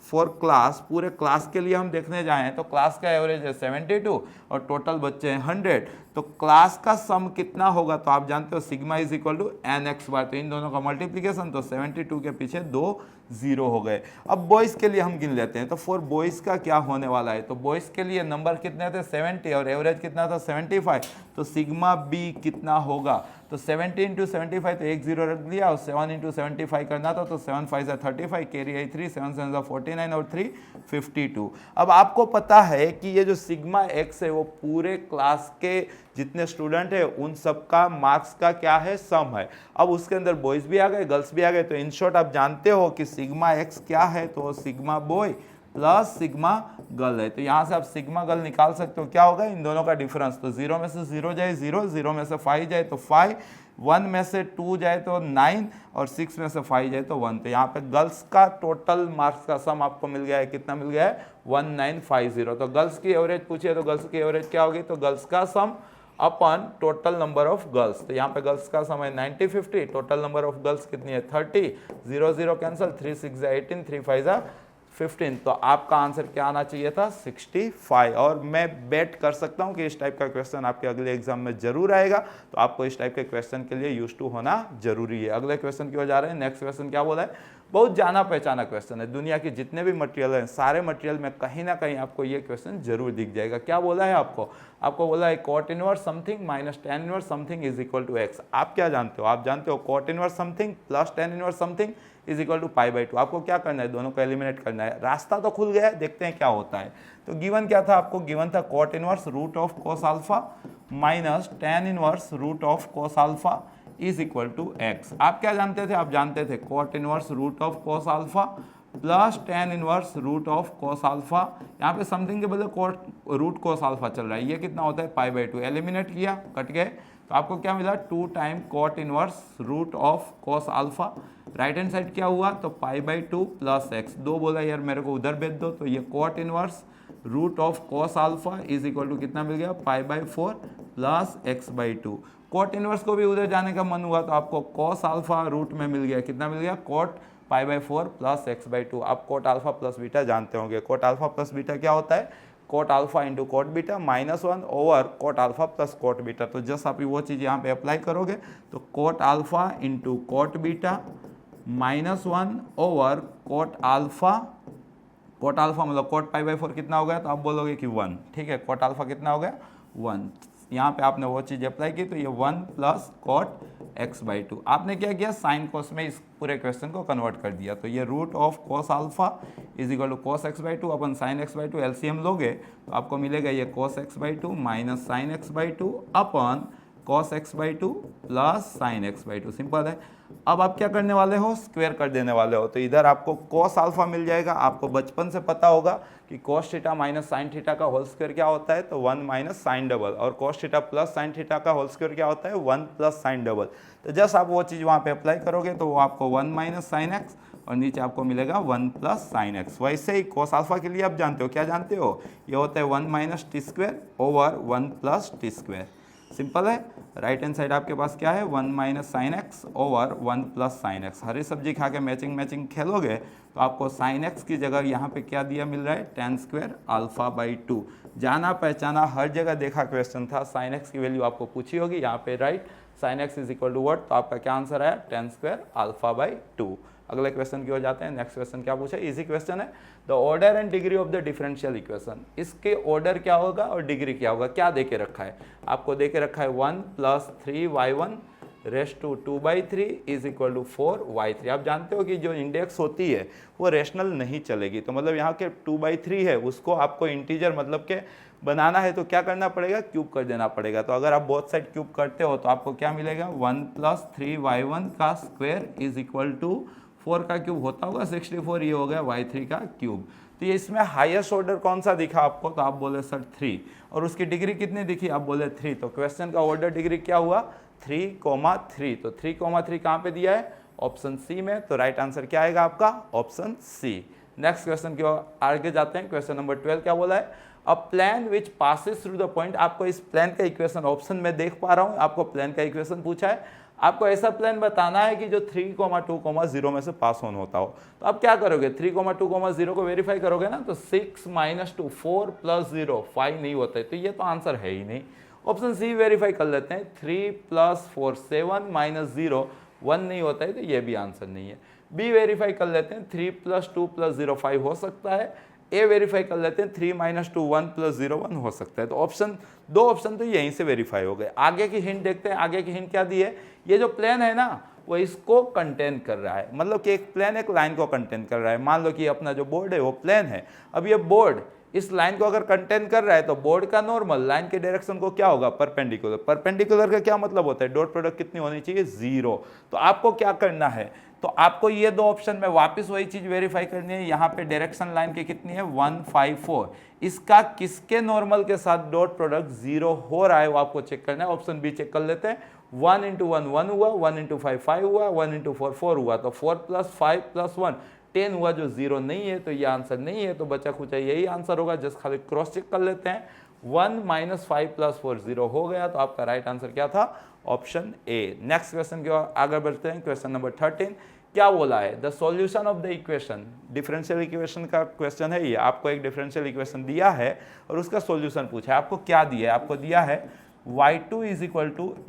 पूरे क्लास के लिए हम देखने जाएं तो क्लास का एवरेज है 72 और टोटल बच्चे हैं 100। तो क्लास का सम कितना होगा, तो आप जानते हो sigma is equal to N X bar. तो इन दोनों का मल्टीप्लीकेशन, तो 72 के पीछे 2 0 हो गए। अब बॉयज के लिए हम गिन लेते हैं। तो फॉर बॉयज का क्या होने वाला है, तो बॉयज के लिए नंबर कितने थे 70 और एवरेज कितना था 75। तो सिग्मा बी कितना होगा, तो 70 इंटू 75, तो 1 0 रख दिया, और 7 इंटू 75 करना था, तो 7 5 35, कैरी आई 3, 7 7 49 और 3 52। अब आपको पता है कि ये जो सिग्मा एक्स है वो पूरे क्लास के जितने स्टूडेंट है उन सबका मार्क्स का क्या है, सम है। अब उसके अंदर बॉयज भी आ गए, गर्ल्स भी आ गए। तो इन शॉर्ट आप जानते हो कि सिग्मा एक्स क्या है, तो sigma boy plus sigma girl है। तो यहाँ से आप सिग्मा गर्ल निकाल सकते हो, क्या होगा, इन दोनों का डिफरेंस। तो 0 में से 0 जाए 0, 0 में से 5 जाए तो 5, 1 में से 2 जाए तो 9 और 6 में से 5 जाए तो 1। तो यहाँ पे गर्ल्स का टोटल मार्क्स का सम आपको मिल गया है, कितना मिल गया है, 1950। तो गर्ल्स की एवरेज पूछिए तो गर्ल्स की एवरेज क्या होगी, तो गर्ल्स का सम अपन टोटल नंबर ऑफ गर्ल्स। तो यहाँ पे गर्ल्स का सम है 90 50, टोटल नंबर ऑफ गर्ल्स कितनी है 30, 0 0 कैंसिल, 3 6 18, 3 5 15। तो आपका आंसर क्या आना चाहिए था, 65। और मैं बेट कर सकता हूं कि इस टाइप का क्वेश्चन आपके अगले एग्जाम में जरूर आएगा। तो आपको इस टाइप के क्वेश्चन के लिए यूज टू होना जरूरी है। अगले क्वेश्चन की ओर जा रहे हैं। नेक्स्ट क्वेश्चन क्या बोला है, बहुत जाना पहचाना क्वेश्चन है। दुनिया के जितने भी मटेरियल हैं, सारे मटेरियल में कहीं ना कहीं आपको ये क्वेश्चन जरूर दिख जाएगा। क्या बोला है आपको बोला है cot inverse something minus tan inverse something is equal to x. आप क्या जानते हो, आप जानते हो cot inverse something plus tan inverse something is equal to π/2। आपको क्या करना है, दोनों को एलिमिनेट करना है। रास्ता तो खुल गया है, देखते हैं क्या होता है। तो गिवन क्या था आपको, गिवन था cot inverse root of cos alpha minus tan inverse root of cos alpha is equal to x. आप क्या जानते थे, आप जानते थे cot inverse root of cos alpha plus tan inverse root of cos alpha. यहाँ पे समथिंग के बदले कॉट रूट कोस अल्फा चल रहा है, ये कितना होता है π/2। एलिमिनेट किया, कट गए, तो आपको क्या मिला 2 time cot inverse root of cos alpha. Right hand side क्या हुआ, तो π/2 प्लस एक्स। 2 बोला यार मेरे को उधर भेज दो, तो ये cot inverse root of cos alpha is equal to कितना मिल गया π/4 प्लस x/2। कॉट इनवर्स को भी उधर जाने का मन हुआ तो आपको कोस अल्फा रूट में मिल गया, कितना मिल गया, कॉट π/4 प्लस x/2। आप कॉट अल्फा प्लस बीटा जानते होंगे। कॉट अल्फा प्लस बीटा क्या होता है, cot alpha into cot beta -1 over cot alpha plus cot beta. तो जस्ट आप वो चीज़ यहाँ पे अप्लाई करोगे, तो cot alpha into cot beta -1 over cot alpha मतलब कॉट π/4 कितना हो गया, तो आप बोलोगे कि 1, ठीक है। कॉट अल्फा कितना हो गया 1। यहाँ पे आपने वो चीज़ अप्लाई की, तो ये 1 प्लस कॉट x/2। आपने क्या किया, साइन कोस में इस पूरे क्वेश्चन को कन्वर्ट कर दिया। तो ये root of cos alpha is equal to cos x/2 upon sine x/2 LCM लोगे तो आपको मिलेगा ये cos x/2 minus sine x/2 upon cos x/2 plus sine x/2। Simple है। अब आप क्या करने वाले हो, स्क्वायर कर देने वाले हो। तो इधर आपको cos अल्फा मिल जाएगा। आपको बचपन से पता होगा कि cos theta minus sine theta का होल स्क्वायर क्या होता है, तो 1 माइनस साइन डबल, और cos theta plus sine theta का होल स्क्वायर क्या होता है, 1 प्लस साइन डबल। तो जस्ट आप वो चीज़ वहाँ पे अप्लाई करोगे तो वो आपको 1 माइनस साइन एक्स और नीचे आपको मिलेगा 1 प्लस साइन एक्स। वैसे ही cos अल्फा के लिए आप जानते हो, क्या जानते हो, ये होता है 1 minus T square over 1 plus T square. Simple है। राइट हैंड साइड आपके पास क्या है, 1 minus sine X over 1 plus sine X. हरी सब्जी खा के मैचिंग खेलोगे तो आपको साइन एक्स की जगह यहाँ पे क्या दिया मिल रहा है, tan स्क्वायर अल्फा बाई 2। जाना पहचाना हर जगह देखा क्वेश्चन था, साइन एक्स की वैल्यू आपको पूछी होगी, यहाँ पे right sine x is equal to what, तो आपका क्या आंसर आया, tan स्क्वायर अल्फा बाई 2। अगले क्वेश्चन की ओर जाते हैं। नेक्स्ट क्वेश्चन क्या पूछा, इजी क्वेश्चन है। The order and degree of the differential equation, इसके ऑर्डर क्या होगा और डिग्री क्या होगा, क्या देके रखा है आपको, देके रखा है 1 plus 3y1 raise to 2/3 is equal to 4y3। आप जानते हो कि जो इंडेक्स होती है वो रेशनल नहीं चलेगी, तो मतलब यहाँ के 2/3 है उसको आपको इंटीजर मतलब के बनाना है तो क्या करना पड़ेगा, क्यूब कर देना पड़ेगा। तो अगर आप बोथ साइड क्यूब करते हो तो आपको क्या मिलेगा, 1 प्लस 3y1 का स्क्वायर इज इक्वल टू 4 का क्यूब होता होगा 64, ये हो गया y3 का क्यूब। तो ये इसमें हाईएस्ट ऑर्डर कौन सा दिखा आपको, तो आप बोले सर 3, और उसकी डिग्री कितनी दिखी, आप बोले 3। तो क्वेश्चन का ऑर्डर डिग्री क्या हुआ, 3,3। तो 3,3 कहाँ पे दिया है, ऑप्शन सी में। तो राइट आंसर क्या आएगा आपका, ऑप्शन सी। नेक्स्ट क्वेश्चन की ओर आगे जाते हैं। क्वेश्चन नंबर 12 क्या बोला है, a plane which passes through the point. आपको इस प्लेन का इक्वेशन ऑप्शन में देख पा रहा हूँ, आपको प्लेन का इक्वेशन पूछा है, आपको ऐसा प्लेन बताना है कि जो 3,2,0 में से पास ऑन होता हो। तो आप क्या करोगे, 3,2,0 को वेरीफाई करोगे ना, तो 6 - 2 4 + 0 5 नहीं होता है, तो ये तो आंसर है ही नहीं। ऑप्शन सी वेरीफाई कर लेते हैं, 3 + 4 7 - 0 1 नहीं होता है, तो ये भी आंसर नहीं है। बी वेरीफाई कर लेते हैं, 3 + 2 + 0 5 हो सकता है। ए वेरीफाई कर लेते हैं, 3 - 2 1 + 0 1 हो सकता है। तो ऑप्शन, दो ऑप्शन तो यहीं से वेरीफाई हो गए। आगे की हिंट देखते हैं, आगे की हिंट क्या दी है, ये जो प्लेन है ना वो इसको कंटेन कर रहा है, मतलब कि एक प्लेन एक लाइन को कंटेन कर रहा है। मान लो कि अपना जो बोर्ड है वो प्लेन है, अब ये बोर्ड इस लाइन को अगर कंटेन कर रहा है तो बोर्ड का नॉर्मल लाइन के डायरेक्शन को क्या होगा, परपेंडिकुलर। परपेंडिकुलर का क्या मतलब होता है, डॉट प्रोडक्ट कितनी होनी चाहिए, 0। तो आपको क्या करना है, तो आपको ये दो ऑप्शन में वापस वही चीज वेरीफाई करनी है। यहाँ पे डायरेक्शन लाइन की कितनी है, 1 5 4, इसका किसके नॉर्मल के साथ डॉट प्रोडक्ट 0 हो रहा है वो आपको चेक करना है। ऑप्शन बी चेक कर लेते हैं, 1 × 1 1 हुआ, 1 × 5 5 हुआ, 1 × 4 4 हुआ, तो 4 + 5 + 1 10 हुआ, जो 0 नहीं है तो ये आंसर नहीं है। तो बचा कुछ यही आंसर होगा, जस्ट खाली क्रॉस चेक कर लेते हैं। 1 - 5 + 4 0 हो गया, तो आपका राइट आंसर क्या था, ऑप्शन ए। नेक्स्ट क्वेश्चन की ओर आगे बढ़ते हैं। क्वेश्चन नंबर 13 क्या बोला है, the solution of the equation, differential equation का क्वेश्चन है ये। आपको एक डिफरेंशियल इक्वेशन दिया है और उसका सॉल्यूशन पूछा है। आपको क्या दिया है, आपको दिया है y2 =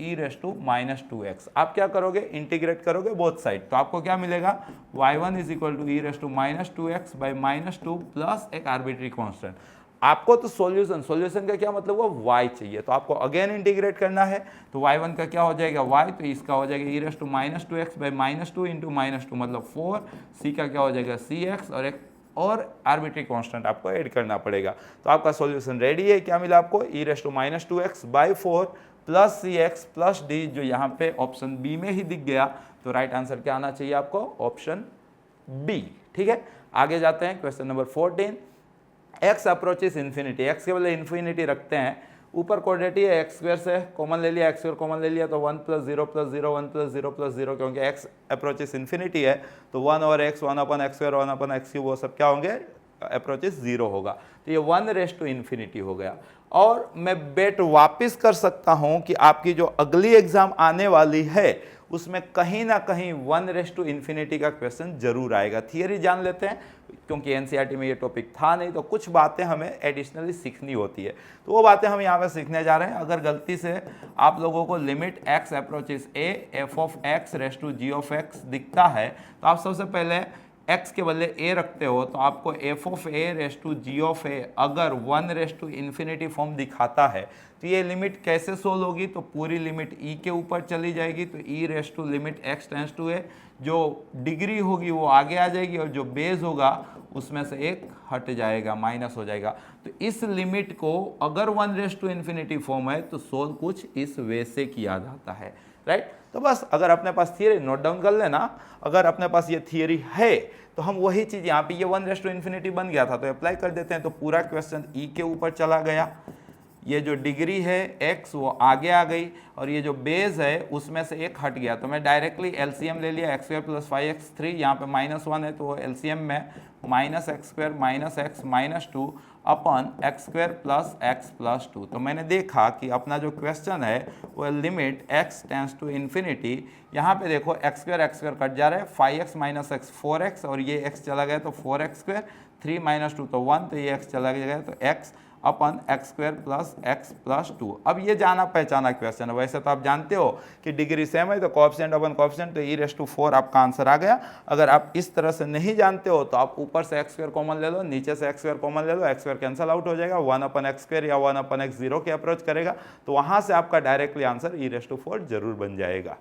e⁻² 2x। आप क्या करोगे, इंटीग्रेट करोगे बोथ साइड, तो आपको क्या मिलेगा, y1 = e⁻² 2x by -2 plus एक आर्बिट्री कांस्टेंट। आपको तो सॉल्यूशन का क्या मतलब हुआ, y चाहिए, तो आपको अगेन इंटीग्रेट करना है। तो y1 का क्या हो जाएगा, y, तो इसका हो जाएगा e⁻² 2x by -2 × -2 मतलब 4, c का क्या हो जाएगा cx, और एक और आर्बिट्री कांस्टेंट आपको ऐड करना पड़ेगा। तो आपका सॉल्यूशन रेडी है। क्या मिला आपको, e⁻² 2x/4 plus cx plus d, जो यहाँ पे ऑप्शन बी में ही दिख गया। तो राइट आंसर क्या आना चाहिए आपको, ऑप्शन बी। ठीक है, आगे जाते हैं। Question number 14, x approaches infinity, x के बदले इन्फिनिटी रखते हैं, ऊपर क्वाड्रेटिक है, x² से कॉमन ले लिया, x² कॉमन ले लिया, तो 1 + 0 + 0 1 + 0 + 0, क्योंकि x अप्रोचेस इन्फिनिटी है तो 1/x 1/x² 1/x³ वो सब क्या होंगे, अप्रोचेस 0 होगा। तो ये 1⁻∞ हो गया। और मैं बेट वापस कर सकता हूं कि आपकी जो अगली एग्जाम आने वाली है उसमें कहीं ना कहीं 1⁻∞ का क्वेश्चन जरूर आएगा। थियरी जान लेते हैं, क्योंकि एनसीईआरटी में ये टॉपिक था नहीं, तो कुछ बातें हमें एडिशनली सीखनी होती है, तो वो बातें हम यहाँ पे सीखने जा रहे हैं। अगर गलती से आप लोगों को limit x approaches a f(x)g(x) दिखता है, तो आप सबसे पहले x के बदले a रखते हो, तो आपको f(a)g(a) अगर 1⁻∞ फॉर्म दिखाता है तो ये लिमिट कैसे सोल्व होगी, तो पूरी लिमिट e के ऊपर चली जाएगी, तो e⁻x⁻⁴ जो डिग्री होगी वो आगे आ जाएगी, और जो बेस होगा उसमें से एक हट जाएगा, माइनस हो जाएगा। तो इस लिमिट को अगर 1⁻∞ फॉर्म है तो सोल्व कुछ इस वे से किया जाता है, राइट। तो बस अगर अपने पास थियरी नोट डाउन कर लेना, अगर अपने पास ये थियरी है तो हम वही चीज़, यहाँ पे ये 1⁻∞ बन गया था तो अप्लाई कर देते हैं, तो पूरा क्वेश्चन ई के ऊपर चला गया, ये जो डिग्री है x वो आगे आ गई और ये जो बेस है उसमें से एक हट गया, तो मैं डायरेक्टली एलसीएम ले लिया x² + 5x3, यहाँ पे -1 है तो एलसीएम में -x² - -2 अपन x² + x + 2। तो मैंने देखा कि अपना जो क्वेश्चन है वो limit x tends to infinity, यहाँ पे देखो x² कट जा रहा है, 5x - x 4x और ये x चला गया तो 4x², 3 - 2 तो 1, तो ये x चला गया तो x अपन x² + x + 2। अब ये जाना पहचाना क्वेश्चन है, वैसे तो आप जानते हो कि डिग्री सेम है तो कोएफिशिएंट अपन कोएफिशिएंट, तो e⁴ आपका आंसर आ गया। अगर आप इस तरह से नहीं जानते हो तो आप ऊपर से x² कॉमन ले लो, नीचे से x² कॉमन ले लो, x² कैंसिल आउट हो जाएगा, 1/x² या 1/x0 के अप्रोच करेगा तो वहां से आपका डायरेक्टली आंसर e⁴ जरूर बन जाएगा।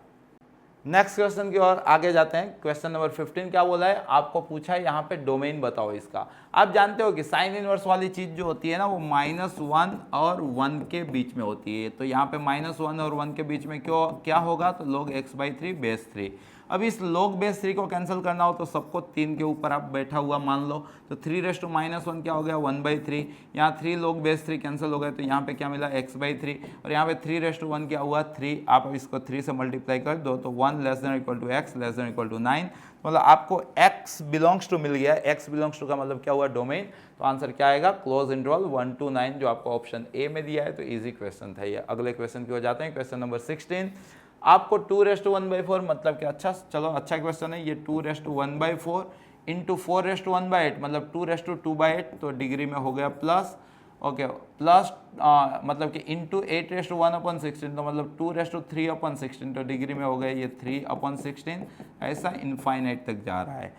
नेक्स्ट क्वेश्चन की ओर आगे जाते हैं। क्वेश्चन नंबर 15 क्या बोला है, आपको पूछा है यहाँ पे डोमेन बताओ इसका। आप जानते हो कि साइन इनवर्स वाली चीज जो होती है ना वो -1 और 1 के बीच में होती है, तो यहाँ पे -1 और 1 के बीच में क्या होगा, तो log x/3 बेस 3। अब इस log बेस 3 को कैंसिल करना हो तो सबको 3 के ऊपर आप बैठा हुआ मान लो, तो 3⁻⁻1 क्या हो गया 1/3, यहाँ 3 log बेस 3 कैंसिल हो गए तो यहाँ पे क्या मिला x/3 और यहाँ पे 3⁻1 क्या हुआ 3, आप इसको 3 से मल्टीप्लाई कर दो तो 1 < x < 9, मतलब आपको x बिलोंग्स टू मिल गया। x बिलोंग्स टू का मतलब क्या हुआ डोमेन, तो आंसर क्या आएगा क्लोज इंटरवल 1 to 9 जो आपको ऑप्शन ए में दिया है, तो इजी क्वेश्चन था ये। अगले क्वेश्चन की ओर जाते हैं। क्वेश्चन नंबर 16 आपको 2⁻1/4 मतलब कि अच्छा चलो अच्छा क्वेश्चन है ये, 2⁻1/4 इंटू 4⁻1/8 मतलब 2⁻2/8, तो डिग्री में हो गया प्लस, ओके प्लस मतलब कि इंटू 8⁻1/16 तो मतलब 2⁻3/16, तो डिग्री में हो गया ये 3/16, ऐसा इनफाइनाइट तक जा रहा है।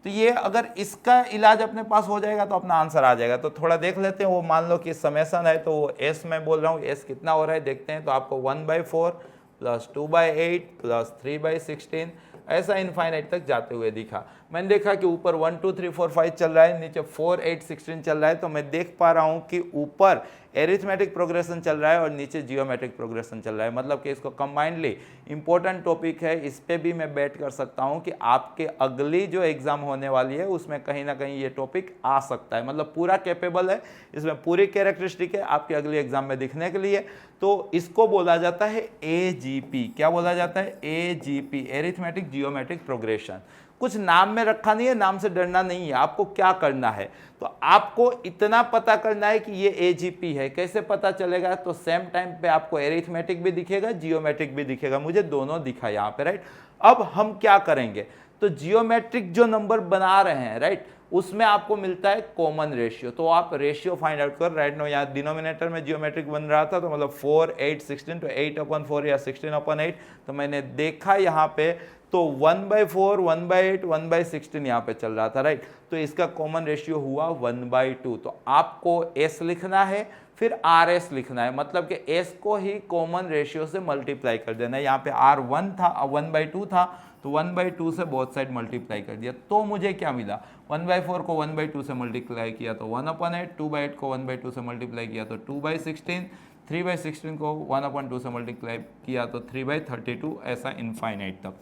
तो ये अगर इसका इलाज अपने पास हो जाएगा तो अपना आंसर आ जाएगा। तो थोड़ा देख लेते हैं, वो मान लो कि समेसन है तो वो एस में बोल रहा हूँ, एस कितना हो रहा है देखते हैं। तो आपको 1/4 + 2/8 + 3/16 ऐसा इनफाइनाइट तक जाते हुए दिखा। मैंने देखा कि ऊपर 1 2 3 4 5 चल रहा है, नीचे 4 8 16 चल रहा है, तो मैं देख पा रहा हूँ कि ऊपर एरिथमेटिक प्रोग्रेशन चल रहा है और नीचे जियोमेट्रिक प्रोग्रेशन चल रहा है, मतलब कि इसको कंबाइंडली इंपॉर्टेंट टॉपिक है, इस पे भी मैं बैठ कर सकता हूँ कि आपके अगली जो एग्जाम होने वाली है उसमें कहीं ना कहीं ये टॉपिक आ सकता है, मतलब पूरा कैपेबल है, इसमें पूरी कैरेक्टरिस्टिक है आपके अगली एग्जाम में दिखने के लिए। तो इसको बोला जाता है AGP। क्या बोला जाता है AGP, एरिथमेटिक जियोमेट्रिक प्रोग्रेशन। कुछ नाम में रखा नहीं है, नाम से डरना नहीं है। आपको क्या करना है, तो आपको इतना पता करना है कि ये AGP है। कैसे पता चलेगा, तो सेम टाइम पे आपको एरिथमेटिक भी दिखेगा जियोमेट्रिक भी दिखेगा, मुझे दोनों दिखा यहाँ पे, राइट। अब हम क्या करेंगे, तो जियोमेट्रिक जो नंबर बना रहे हैं, राइट, उसमें आपको मिलता है कॉमन रेशियो, तो आप रेशियो फाइंड आउट कर। राइट नो यहाँ डिनोमिनेटर में जियोमेट्रिक बन रहा था तो मतलब 4 8 16 तो 8/4 या 16/8, तो मैंने देखा यहाँ पे तो 1/4 1/8 1/16 यहाँ पे चल रहा था, राइट। तो इसका कॉमन रेशियो हुआ 1/2। तो आपको S लिखना है फिर RS लिखना है, मतलब कि S को ही कॉमन रेशियो से मल्टीप्लाई कर देना है। यहाँ पे R1 था 1/2 था तो 1/2 से बोथ साइड मल्टीप्लाई कर दिया, तो मुझे क्या मिला 1/4 को 1/2 से मल्टीप्लाई किया तो 1/8, 2/8 को 1/2 से मल्टीप्लाई किया तो 2/16, 3/16 को 1/2 से मल्टीप्लाई किया तो 3/32, ऐसा इनफाइनाइट तक।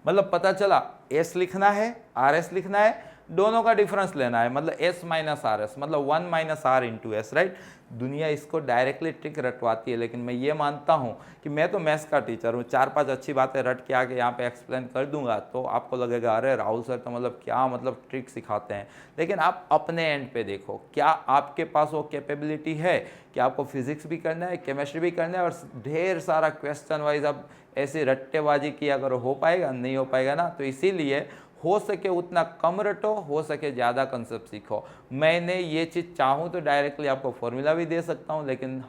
मतलब पता चला S लिखना है RS लिखना है, दोनों का डिफरेंस लेना है, मतलब S - RS मतलब 1 - R × S, राइट। दुनिया इसको डायरेक्टली ट्रिक रटवाती है, लेकिन मैं ये मानता हूँ कि मैं तो मैथ्स का टीचर हूँ, 4-5 अच्छी बातें रट के आके यहाँ पे एक्सप्लेन कर दूंगा तो आपको लगेगा अरे राहुल सर तो मतलब क्या मतलब ट्रिक सिखाते हैं। लेकिन आप अपने एंड पे देखो, क्या आपके पास वो कैपेबिलिटी है कि आपको फिजिक्स भी करना है, केमिस्ट्री भी करना है और ढेर सारा क्वेश्चन वाइज आप ऐसी रट्टेबाजी किया करो, हो पाएगा? नहीं हो पाएगा ना। तो इसीलिए हो सके उतना कम रटो, हो सके ज़्यादा कंसेप्ट सीखो। मैंने ये चीज़ चाहूँ तो डायरेक्टली आपको फॉर्मूला भी दे सकता हूँ, लेकिन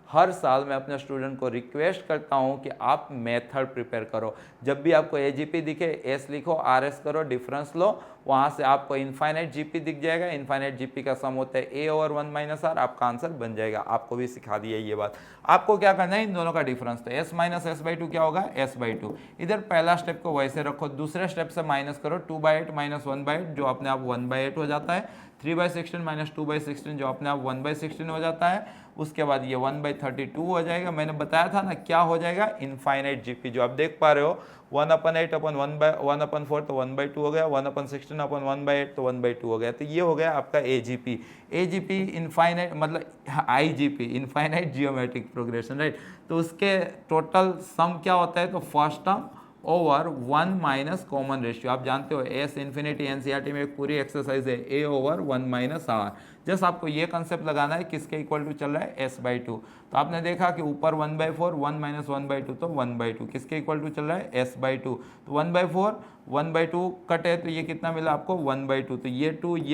हर साल मैं अपने स्टूडेंट को रिक्वेस्ट करता हूँ कि आप मेथड प्रिपेयर करो। जब भी आपको AGP दिखे S लिखो, RS करो, डिफरेंस लो, वहाँ से आपको इनफाइनाइट GP दिख जाएगा। इनफाइनाइट GP का सम होता है A/1 - R, आपका आंसर बन जाएगा। आपको भी सिखा दिया ये बात। आपको क्या करना है, इन दोनों का डिफरेंस, तो S - S/2 क्या होगा S/2। इधर पहला स्टेप को वैसे रखो, दूसरे स्टेप से माइनस करो 2/8 - 1/8 जो अपने आप 1/8 हो जाता है। 3/16 माइनस 2/16 जो अपने आप 1/16 हो जाता है। उसके बाद ये 1/32 हो जाएगा। मैंने बताया था ना क्या हो जाएगा, इनफाइनाइट जीपी, जो आप देख पा रहे हो 1/8 अपन 1/4 तो 1/2 हो गया, 1/16 अपन 1/8 तो 1/2 हो गया। तो ये हो गया आपका एजीपी। एजीपी इनफाइनाइट मतलब IGP, infinite geometric progression, right. तो उसके टोटल सम क्या होता है, तो first term over 1 minus common ratio. आप जानते हो एस इन्फिनिटी एनसीईआरटी में एक पूरी एक्सरसाइज है ए ओवर 1 माइनस आर। जस्ट आपको ये कंसेप्ट लगाना है किसके इक्वल टू चल रहा है, s/2। तो आपने देखा कि ऊपर 1/4 1 माइनस 1/2 तो 1/2 किसके इक्वल टू चल रहा है, s/2। तो 1/4 1/2 कटे तो ये कितना मिला आपको 1/2। तो ये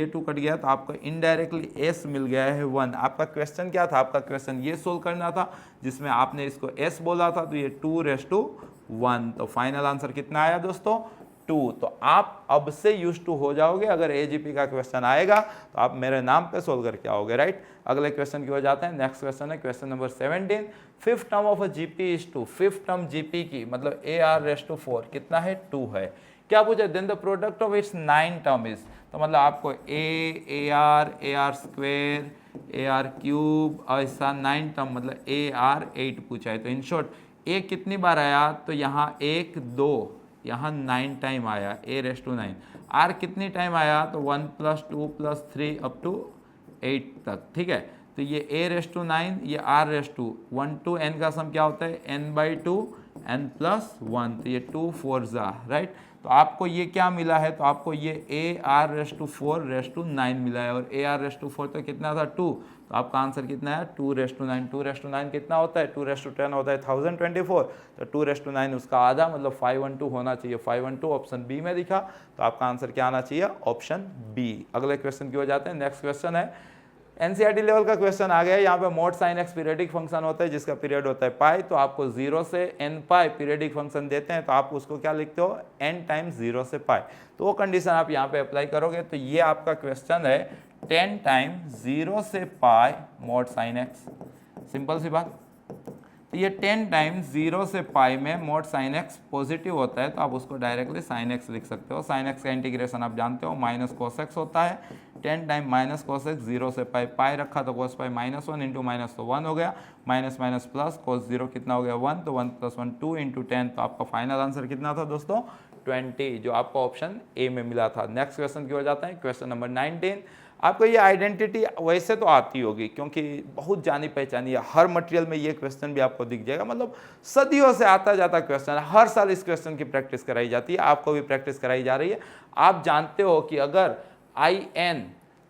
2 कट गया तो आपको इनडायरेक्टली s मिल गया है 1। आपका क्वेश्चन क्या था, आपका क्वेश्चन ये सोल्व करना था जिसमें आपने इसको s बोला था, तो ये 2/1। तो फाइनल आंसर कितना आया दोस्तों, 2। तो आप अब से यूज टू हो जाओगे, अगर एजीपी का क्वेश्चन आएगा तो आप मेरे नाम पे सोल्व करके आओगे, राइट। अगले क्वेश्चन की ओर जाते हैं। नेक्स्ट क्वेश्चन है question number 17। Fifth term of a GP is 2। Fifth term GP की मतलब AR⁴ कितना है, 2 है। क्या पूछा, then the product of its 9 term is. तो मतलब आपको AR² AR³ ऐसा 9 टर्म मतलब AR8 पूछा है। तो इन शॉर्ट ए कितनी बार आया, तो यहाँ 1 2 यहाँ 9 टाइम आया A⁹9। आर कितनी टाइम आया, तो 1 + 2 + 3 अप टू 8 तक, ठीक है। तो ये A⁹9 ये R⁴1 to n का सम क्या होता है, n/2 n+1। तो ये 2 4 राइट। तो आपको ये क्या मिला है, तो आपको ये AR⁴9 मिला है और AR⁴ तो कितना था 2। तो आपका आंसर कितना है 2⁹9। 2⁹9 कितना होता है, 2⁻10 होता है 1024। तो 2⁹9 उसका आधा मतलब 512 होना चाहिए। 512 ऑप्शन बी में दिखा। तो आपका आंसर क्या आना चाहिए, ऑप्शन बी। अगले क्वेश्चन की ओर जाते हैं। नेक्स्ट क्वेश्चन है एनसीईआरटी लेवल का क्वेश्चन आ गया है। यहाँ पे mod sin x periodic function होता है जिसका पीरियड होता है पाई। तो आपको 0 से n पाई पीरियडिक फंक्शन देते हैं तो आप उसको क्या लिखते हो, n टाइम्स 0 से पाई। तो वो कंडीशन आप यहाँ पे अप्लाई करोगे। तो ये आपका क्वेश्चन है 10 टाइम्स 0 से पाई mod sin x। सिंपल सी बात। तो ये 10 टाइम्स 0 से पाई में mod sin x पॉजिटिव होता है तो आप उसको डायरेक्टली sin x लिख सकते हो। sin x का इंटीग्रेशन आप जानते हो माइनस cos x होता है। 10 टाइम माइनस cos x 0 से पाई, पाई रखा तो cos पाई -1 इंटू माइनस तो 1 हो गया, माइनस माइनस प्लस cos 0 कितना हो गया 1, तो 1 + 1 2 इंटू 10। तो आपका फाइनल आंसर कितना था दोस्तों 20, जो आपको ऑप्शन ए में मिला था। नेक्स्ट क्वेश्चन की ओर जाते हैं। Question number 19। आपको ये आइडेंटिटी वैसे तो आती होगी क्योंकि बहुत जानी पहचानी है, हर मटेरियल में ये क्वेश्चन भी आपको दिख जाएगा। मतलब सदियों से आता जाता क्वेश्चन है, हर साल इस क्वेश्चन की प्रैक्टिस कराई जाती है, आपको भी प्रैक्टिस कराई जा रही है। आप जानते हो कि अगर in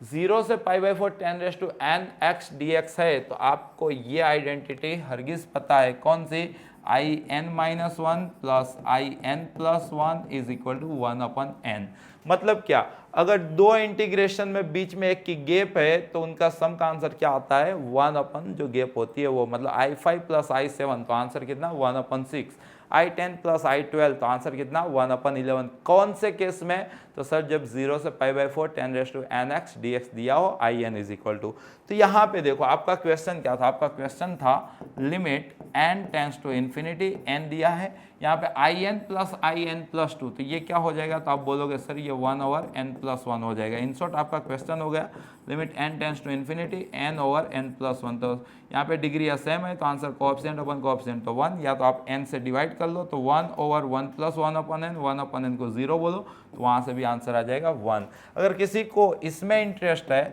0 से π/4 10⁻n x dx है तो आपको ये आइडेंटिटी हरगिज पता है, कौन सी, in-1 plus in+1 is equal to 1/n। मतलब क्या, अगर दो इंटीग्रेशन में बीच में एक की गैप है तो उनका सम का आंसर क्या आता है 1/, जो गैप होती है वो, मतलब i5 प्लस i7 तो आंसर कितना 1/6, i10 प्लस i12 तो आंसर कितना 1/11। कौन से केस में, तो सर जब 0 से π/4 10⁻n x dx दिया हो in इज इक्वल टू। तो यहाँ पे देखो आपका क्वेश्चन क्या था, आपका क्वेश्चन था limit n tends to infinity, n दिया है यहाँ पे in प्लस in+2। तो ये क्या हो जाएगा, तो आप बोलोगे सर ये 1/n+1 हो जाएगा। इन शॉर्ट आपका क्वेश्चन हो गया limit n tends to infinity n/n+1। तो यहाँ पे डिग्री या सेम है तो आंसर कोएफिशिएंट अपन कोएफिशिएंट तो 1, या तो आप n से डिवाइड कर लो तो 1/1+1/n, 1/n को 0 बोलो तो वहाँ से भी आंसर आ जाएगा 1। अगर किसी को इसमें इंटरेस्ट है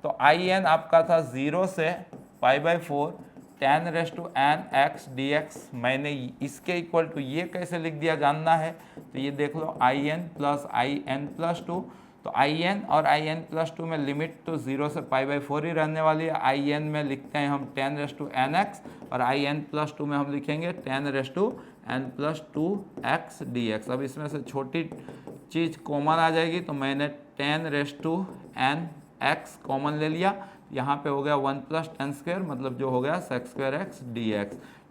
तो in आपका था 0 से π/4 10⁻n x dx। मैंने इसके इक्वल टू ये कैसे लिख दिया जानना है तो ये देख लो in प्लस in+2। तो in और in+2 में लिमिट तो 0 से π/4 ही रहने वाली है। in में लिखते हैं हम 10⁻n x और in+2 में हम लिखेंगे 10⁻n+2 x dx। अब इसमें से छोटी चीज़ कॉमन आ जाएगी तो मैंने 10⁻n x कॉमन ले लिया, यहाँ पे हो गया 1 + 10² मतलब जो हो गया sec² x dx।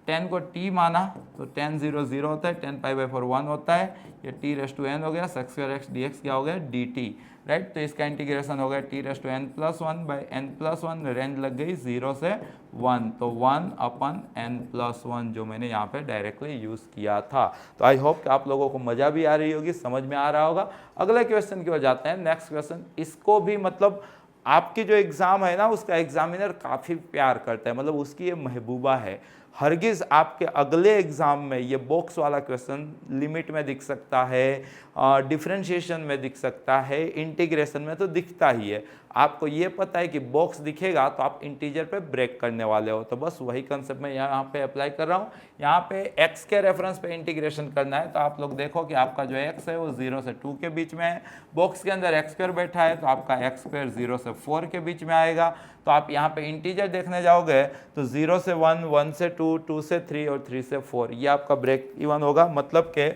10 को t माना तो 10 0 0 होता है, 10 π/4 1 होता है, ये t⁻n हो गया, sec² x dx क्या हो गया dt, राइट। तो इसका इंटीग्रेशन हो गया t⁻n+1/n+1, रेंज लग गई 0 से 1 तो 1/n+1 जो मैंने यहाँ पे डायरेक्टली यूज़ किया था। तो आई होप कि आप लोगों को मज़ा भी आ रही होगी, समझ में आ रहा होगा। अगले क्वेश्चन की ओर जाते हैं। नेक्स्ट क्वेश्चन, इसको भी मतलब आपकी जो एग्ज़ाम है ना उसका एग्जामिनर काफ़ी प्यार करता है, मतलब उसकी ये महबूबा है। हरगिज़ आपके अगले एग्ज़ाम में ये बॉक्स वाला क्वेश्चन लिमिट में दिख सकता है, डिफरेंशिएशन में दिख सकता है, इंटीग्रेशन में तो दिखता ही है। आपको ये पता है कि बॉक्स दिखेगा तो आप इंटीजर पे ब्रेक करने वाले हो, तो बस वही कंसेप्ट मैं यहाँ पे अप्लाई कर रहा हूँ। यहाँ पे x के रेफरेंस पे इंटीग्रेशन करना है, तो आप लोग देखो कि आपका जो x है वो 0 से 2 के बीच में है। बॉक्स के अंदर x² बैठा है तो आपका x² 0 से 4 के बीच में आएगा। तो आप यहाँ पे इंटीजर देखने जाओगे तो 0 से 1, 1 से 2, 2 से 3 और 3 से 4, ये आपका ब्रेक इवन होगा। मतलब कि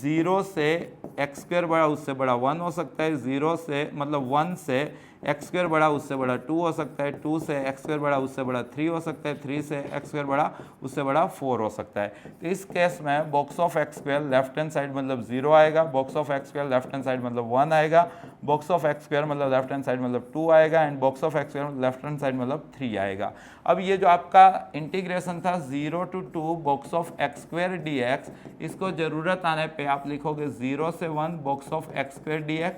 0 से x² बड़ा उससे बड़ा 1 हो सकता है, 0 से मतलब 1 से x² बड़ा उससे बड़ा 2 हो सकता है, 2 से x² बड़ा उससे बड़ा 3 हो सकता है, 3 से x² बड़ा उससे बड़ा 4 हो सकता है। तो इस केस में box of x² left hand side मतलब 0 आएगा, box of x² left hand side मतलब 1 आएगा, बॉक्स ऑफ x² मतलब लेफ्ट हैंड साइड मतलब 2 आएगा, and box of x² left hand side मतलब 3 आएगा। अब ये जो आपका इंटीग्रेशन था 0 to 2 box of x² dx, इसको ज़रूरत आने पे आप लिखोगे 0 से 1 box of x² dx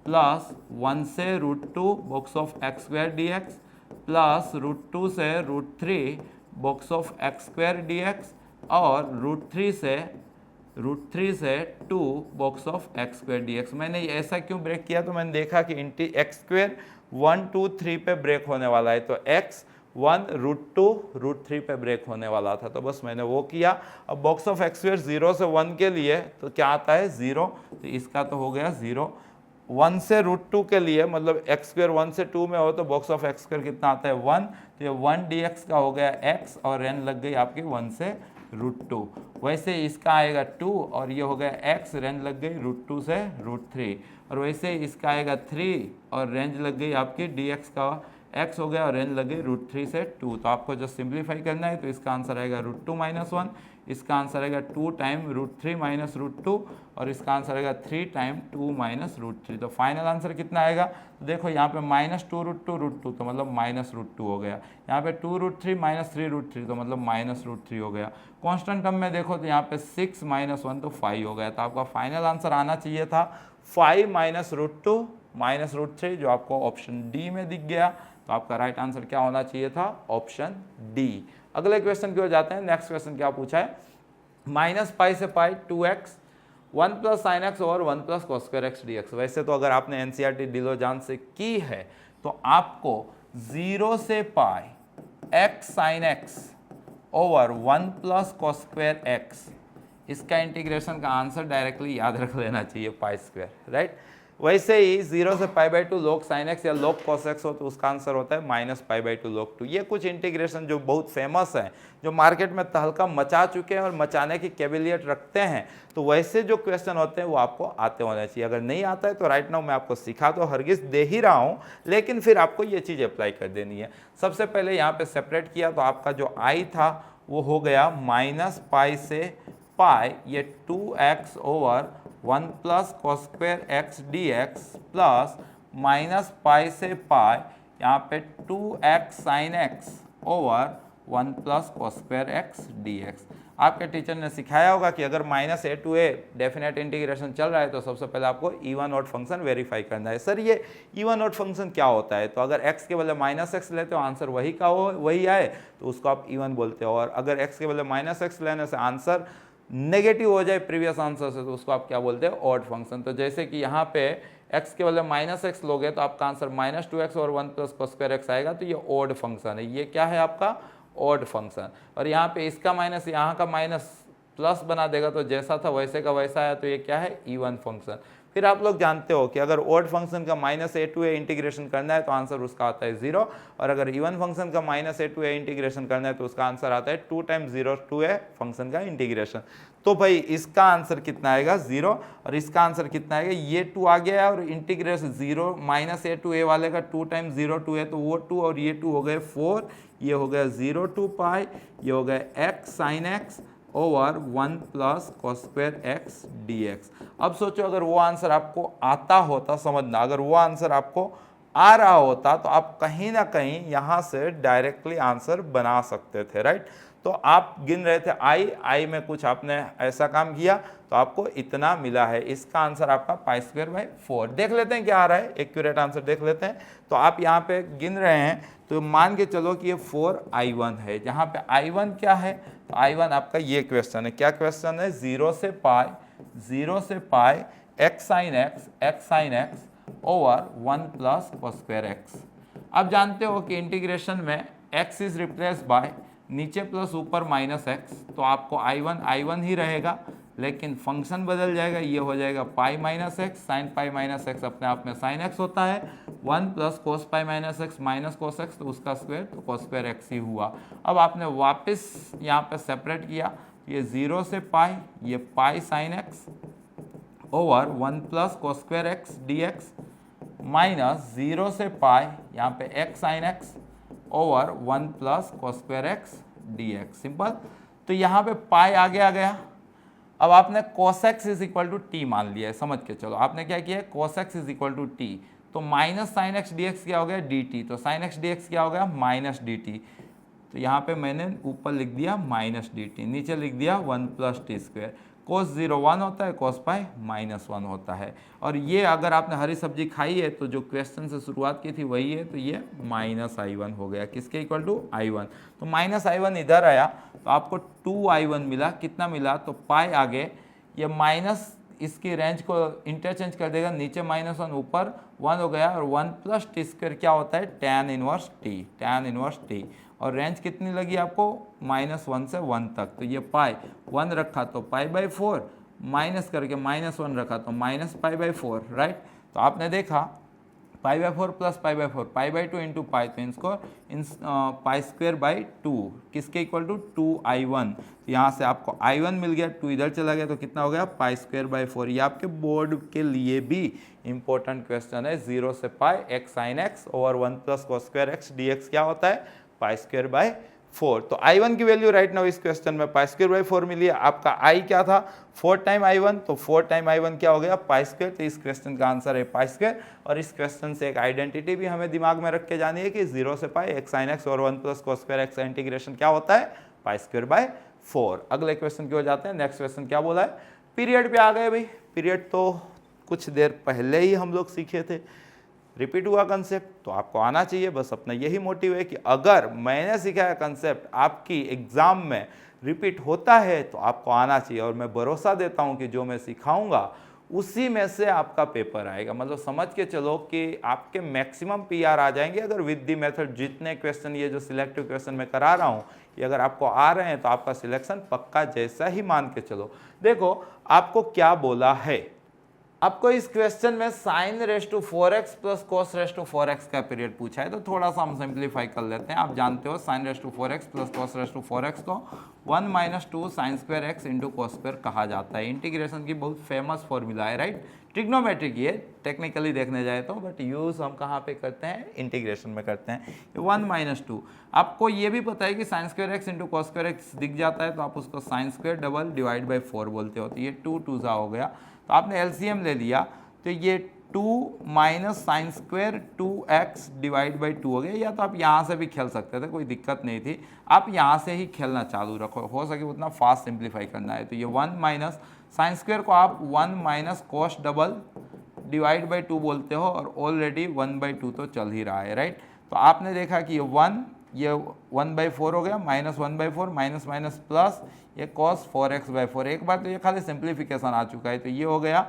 plus 1 से √2 box of x² dx plus √2 से √3 बॉक्स ऑफ x² dx और √3 से 2 बॉक्स ऑफ x² dx। मैंने ऐसा क्यों ब्रेक किया, तो मैंने देखा कि x² 1, 2, 3 पे ब्रेक होने वाला है, तो x 1 √2 √3 पे ब्रेक होने वाला था, तो बस मैंने वो किया। अब बॉक्स ऑफ x² 0 से 1 के लिए तो क्या आता है 0, तो इसका तो हो गया 0। 1 से √2 के लिए मतलब x² 1 से 2 में हो तो बॉक्स ऑफ x² कितना आता है 1, तो ये 1 dx का हो गया x और n लग गई आपकी 1 से √2। वैसे इसका आएगा 2 और ये हो गया x, रेंज लग गई √2 से √3, और वैसे इसका आएगा 3 और रेंज लग गई आपकी dx का x हो गया और रेंज लग गई √3 से 2। तो आपको जस्ट सिंप्लीफाई करना है, तो इसका आंसर आएगा √2 - 1, इसका आंसर आएगा 2 टाइम √3 - √2 और इसका आंसर आएगा 3 टाइम 2 - √3। तो फाइनल आंसर कितना आएगा, तो देखो यहाँ पे -2 √2 √2 तो मतलब -√2 हो गया, यहाँ पे 2 √3 - 3 √3 तो मतलब -√3 हो गया। कांस्टेंट टर्म में देखो तो यहाँ पे 6 - 1 तो 5 हो गया। तो आपका फाइनल आंसर आना चाहिए था 5 - √2 - √3, जो आपको ऑप्शन डी में दिख गया। तो आपका राइट आंसर क्या होना चाहिए था, ऑप्शन डी। अगले क्वेश्चन की ओर जाते हैं। नेक्स्ट क्वेश्चन क्या पूछा है, -π से π 2x 1 + sin x over 1 + cos² x dx। वैसे तो अगर आपने एनसीईआरटी डिलोजान से की है तो आपको 0 से π x sin x over 1 + cos² x, इसका इंटीग्रेशन का आंसर डायरेक्टली याद रख लेना चाहिए π², राइट। वैसे ही 0 से π/2 log sin x या log cos x हो तो उसका आंसर होता है -π/2 log 2। ये कुछ इंटीग्रेशन जो बहुत फेमस हैं, जो मार्केट में तहलका मचा चुके हैं और मचाने की कैबिलियत रखते हैं, तो वैसे जो क्वेश्चन होते हैं वो आपको आते होने चाहिए। अगर नहीं आता है तो राइट नाउ मैं आपको सिखा तो हरगिज़ दे ही रहा हूँ, लेकिन फिर आपको ये चीज़ अप्लाई कर देनी है। सबसे पहले यहाँ पर सेपरेट किया तो आपका जो i था वो हो गया -π से π, ये 2x over 1 + cos² x dx plus -π से π, यहाँ पे 2x sin x over 1 + cos² x dx। आपके टीचर ने सिखाया होगा कि अगर -a to a definite integration चल रहा है तो सबसे पहले आपको इवन ऑड फंक्शन वेरीफाई करना है। सर ये इवन ऑड फंक्शन क्या होता है, तो अगर x के बदले -x लेते हो आंसर वही आए तो उसको आप इवन बोलते हो, और अगर x के बदले -x लेने से आंसर नेगेटिव हो जाए प्रीवियस आंसर से तो उसको आप क्या बोलते हैं, ऑड फंक्शन। तो जैसे कि यहाँ पे x के बदले -x लोगे तो आपका आंसर -2x और 1 + cos² x आएगा, तो ये ऑड फंक्शन है। ये क्या है आपका, ऑड फंक्शन। और यहाँ पे इसका माइनस यहाँ का माइनस प्लस बना देगा, तो जैसा था वैसे का वैसा आया, तो ये क्या है, इवन फंक्शन। फिर आप लोग जानते हो कि अगर ऑड फंक्शन का -a to a इंटीग्रेशन करना है तो आंसर उसका आता है 0, और अगर इवन फंक्शन का -a to a इंटीग्रेशन करना है तो उसका आंसर आता है 2 टाइम्स 0 to a फंक्शन का इंटीग्रेशन। तो भाई इसका आंसर कितना आएगा 0, और इसका आंसर कितना आएगा, ये 2 आ गया है, और इंटीग्रेशन 0 -a to a वाले का 2 टाइम्स 0 to a, तो वो 2 और ये 2 हो गए 4, ये हो गया 0 to π, ये हो गया x sin x over 1 + cos² x dx। अब सोचो अगर वो आंसर आपको आता होता, समझना, अगर वो आंसर आपको आ रहा होता तो आप कहीं ना कहीं यहाँ से डायरेक्टली आंसर बना सकते थे, राइट। तो आप गिन रहे थे आई में कुछ आपने ऐसा काम किया तो आपको इतना मिला है। इसका आंसर आपका π²/4। देख लेते हैं क्या आ रहा है, एक्यूरेट आंसर देख लेते हैं। तो आप यहाँ पे गिन रहे हैं तो मान के चलो कि ये 4i1 है, जहाँ पे i1 क्या है, तो i1 आपका ये क्वेश्चन है। क्या क्वेश्चन है, 0 से पाई x sin x over 1 plus cos²x। अब जानते हो कि इंटीग्रेशन में x इज रिप्लेस बाय नीचे प्लस ऊपर -x, तो आपको i1 ही रहेगा, लेकिन फंक्शन बदल जाएगा, ये हो जाएगा π-x, sin π-x अपने आप में sin x होता है, 1 plus cos π-x minus cos x, तो उसका स्क्वायर तो cos²x ही हुआ। अब आपने वापस यहाँ पे सेपरेट किया, ये 0 से पाई, ये पाई sin x over 1 plus cos²x dx minus 0 से पाई यहाँ पे x sin x over 1 plus cos²x dx। Simple. तो यहाँ पे पाई आगे आ गया। अब आपने cos x is equal to t मान लिया है, समझ के चलो। आपने क्या किया है, cos x is equal to T, तो minus sine X D X क्या हो गया, डी टी, तो साइन एक्स डी एक्स क्या हो गया, माइनस डी टी। तो यहाँ पे मैंने ऊपर लिख दिया माइनस डी टी, नीचे लिख दिया 1 प्लस टी स्क्वायर। cos 0 1 होता है, cos पाई -1 होता है। और ये अगर आपने हरी सब्जी खाई है तो जो क्वेश्चन से शुरुआत की थी वही है, तो ये -i1 हो गया, किसके इक्वल टू i1। तो -i1 इधर आया तो आपको 2i1 मिला। कितना मिला, तो पाई आगे, ये माइनस इसकी रेंज को इंटरचेंज कर देगा, नीचे -1 ऊपर 1 हो गया, और 1 प्लस टी स्क्वायर क्या होता है, tan इनवर्स टी। और रेंज कितनी लगी आपको, -1 से 1 तक, तो ये पाई 1 रखा तो π/4, माइनस करके -1 रखा तो -π/4, राइट। तो आपने देखा π/4 प्लस π/4, π/2 इंटू पाई, तो इनको π²/2 किसके इक्वल टू 2i1। यहाँ से आपको i1 मिल गया, 2 इधर चला गया, तो कितना हो गया π²/4। ये आपके बोर्ड के लिए भी इंपॉर्टेंट क्वेश्चन है। 0 से पाई x sin x over 1 plus cos²x dx क्या होता है, π²/4। तो i1 की वैल्यू राइट नाउ इस क्वेश्चन में π²/4 मिली है। आपका i क्या था, 4 टाइम i1, तो 4 टाइम i1 क्या हो गया, π²। तो इस क्वेश्चन का आंसर है π²। और इस क्वेश्चन से एक आइडेंटिटी भी हमें दिमाग में रख के जानी है कि 0 से पाई x sin x और 1 प्लस cos²x का इंटीग्रेशन क्या होता है, π²/4। अगले क्वेश्चन की हो जाते हैं। नेक्स्ट क्वेश्चन क्या बोला है, पीरियड पे आ गए भाई। पीरियड तो कुछ देर पहले ही हम लोग सीखे थे, रिपीट हुआ कंसेप्ट, तो आपको आना चाहिए। बस अपना यही मोटिव है कि अगर मैंने सिखाया कंसेप्ट आपकी एग्जाम में रिपीट होता है तो आपको आना चाहिए। और मैं भरोसा देता हूं कि जो मैं सिखाऊंगा उसी में से आपका पेपर आएगा। मतलब समझ के चलो कि आपके मैक्सिमम पीआर आ जाएंगे अगर विद द मेथड जितने क्वेश्चन ये जो सिलेक्टिव क्वेश्चन मैं करा रहा हूँ ये अगर आपको आ रहे हैं तो आपका सिलेक्शन पक्का जैसा ही मान के चलो। देखो आपको क्या बोला है, आपको इस क्वेश्चन में sin⁴x प्लस cos⁴x का पीरियड पूछा है। तो थोड़ा सा हम सिंप्लीफाई कर लेते हैं। आप जानते हो sin⁴x प्लस cos⁴x को 1 - 2 sin² x इंटू cos² कहा जाता है। इंटीग्रेशन की बहुत फेमस फॉर्मूला है, राइट। ट्रिग्नोमेट्रिक ये टेक्निकली देखने जाए तो, बट यूज हम कहाँ पे करते हैं, इंटीग्रेशन में करते हैं। 1 - 2 आपको ये भी पता है कि sin² x into cos² x दिख जाता है तो आप उसको sin² डबल डिवाइड बाई 4 बोलते हो। तो ये 2 2 सा हो गया, तो आपने एलसीएम ले लिया तो ये 2 minus sin² 2x divide by 2 हो गया। या तो आप यहाँ से भी खेल सकते थे, कोई दिक्कत नहीं थी। आप यहाँ से ही खेलना चालू रखो, हो सके उतना फास्ट सिंप्लीफाई करना है। तो ये 1 माइनस sin² को आप 1 minus cos double divide by 2 बोलते हो, और ऑलरेडी 1/2 तो चल ही रहा है, राइट। तो आपने देखा कि ये 1/4 हो गया, माइनस 1/4 माइनस माइनस प्लस ये cos 4x/4। एक बार तो ये खाली सिंप्लीफिकेशन आ चुका है, तो ये हो गया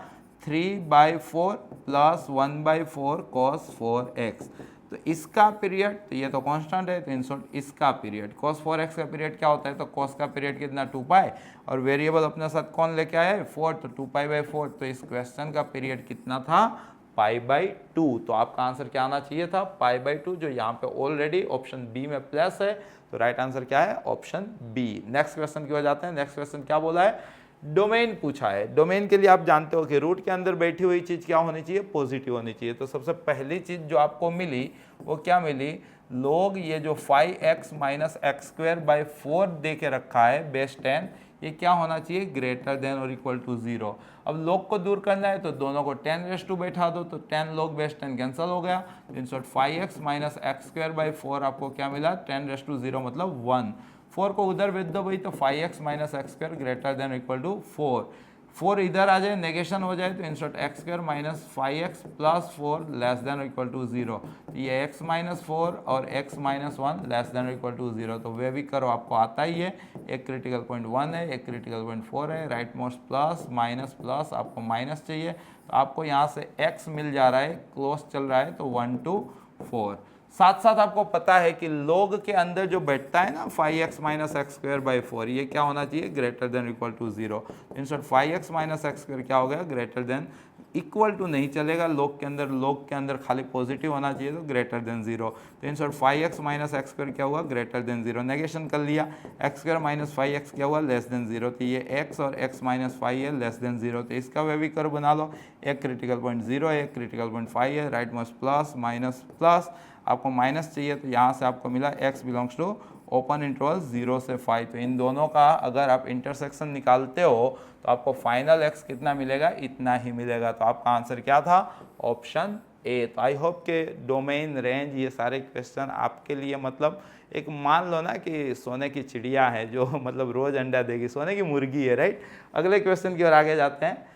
3/4 प्लस 1/4 cos 4x। तो इसका पीरियड, तो ये तो कांस्टेंट है, तो इन शॉर्ट इसका पीरियड cos 4x का पीरियड क्या होता है, तो cos का पीरियड कितना 2π, और वेरिएबल अपने साथ कौन लेके आया है 4, तो 2π/4। तो इस क्वेश्चन का पीरियड कितना था, π/2। तो आपका आंसर क्या आना चाहिए था, π/2, जो यहाँ पे ऑलरेडी ऑप्शन बी में प्लस है। तो राइट आंसर क्या है, ऑप्शन बी। नेक्स्ट क्वेश्चन की हो जाते हैं। नेक्स्ट क्वेश्चन क्या बोला है, डोमेन पूछा है। डोमेन के लिए आप जानते हो कि रूट के अंदर बैठी हुई चीज क्या होनी चाहिए, पॉजिटिव होनी चाहिए। तो सबसे पहली चीज जो आपको मिली वो क्या मिली, लोग ये जो 5x - x²/4 दे के रखा है बेस 10, ये क्या होना चाहिए, ग्रेटर देन और इक्वल टू 0। अब लोग को दूर करना है तो दोनों को 10⁻² बैठा दो, तो 10 log बेस 10 कैंसिल हो गया। In short 5x - x² by 4 आपको क्या मिला, 10⁻0 मतलब 1। 4 को उधर भेज दो भाई, तो 5x minus x square greater than equal to 4। 4 इधर आ जाए, नेगेशन हो जाए, तो insert x square minus 5x plus 4 less than equal to 0। तो ये x माइनस 4 और x minus 1 less than equal to 0। तो वे भी करो, आपको आता ही है। एक क्रिटिकल पॉइंट 1 है, एक क्रिटिकल पॉइंट 4 है, rightmost plus minus plus, आपको माइनस चाहिए, तो आपको यहाँ से x मिल जा रहा है, क्लोज चल रहा है, तो 1 to 4। साथ साथ आपको पता है कि log के अंदर जो बैठता है ना 5x minus x square by 4, ये क्या होना चाहिए, greater than equal to 0। Insert 5x minus x square क्या हो गया, ग्रेटर देन, इक्वल टू नहीं चलेगा, log के अंदर खाली पॉजिटिव होना चाहिए, तो ग्रेटर देन 0। तो insert 5x minus x square क्या हुआ, ग्रेटर देन 0। नेगेशन कर लिया, एक्स स्क्वायर माइनस 5x क्या हुआ, लेस देन 0। तो ये x और x माइनस 5 है, लेस देन 0। तो इसका वे भी कर्व बना लो, एक क्रिटिकल पॉइंट 0 है, एक क्रिटिकल पॉइंट 5 है, rightmost plus minus plus, आपको माइनस चाहिए, तो यहाँ से आपको मिला x belongs to open interval 0 से 5। तो इन दोनों का अगर आप इंटरसेक्शन निकालते हो तो आपको फाइनल x कितना मिलेगा, इतना ही मिलेगा। तो आपका आंसर क्या था, ऑप्शन ए। तो आई होप के डोमेन, रेंज, ये सारे क्वेश्चन आपके लिए मतलब एक मान लो ना कि सोने की चिड़िया है जो मतलब रोज अंडा देगी, सोने की मुर्गी है, राइट। अगले क्वेश्चन की ओर आगे जाते हैं।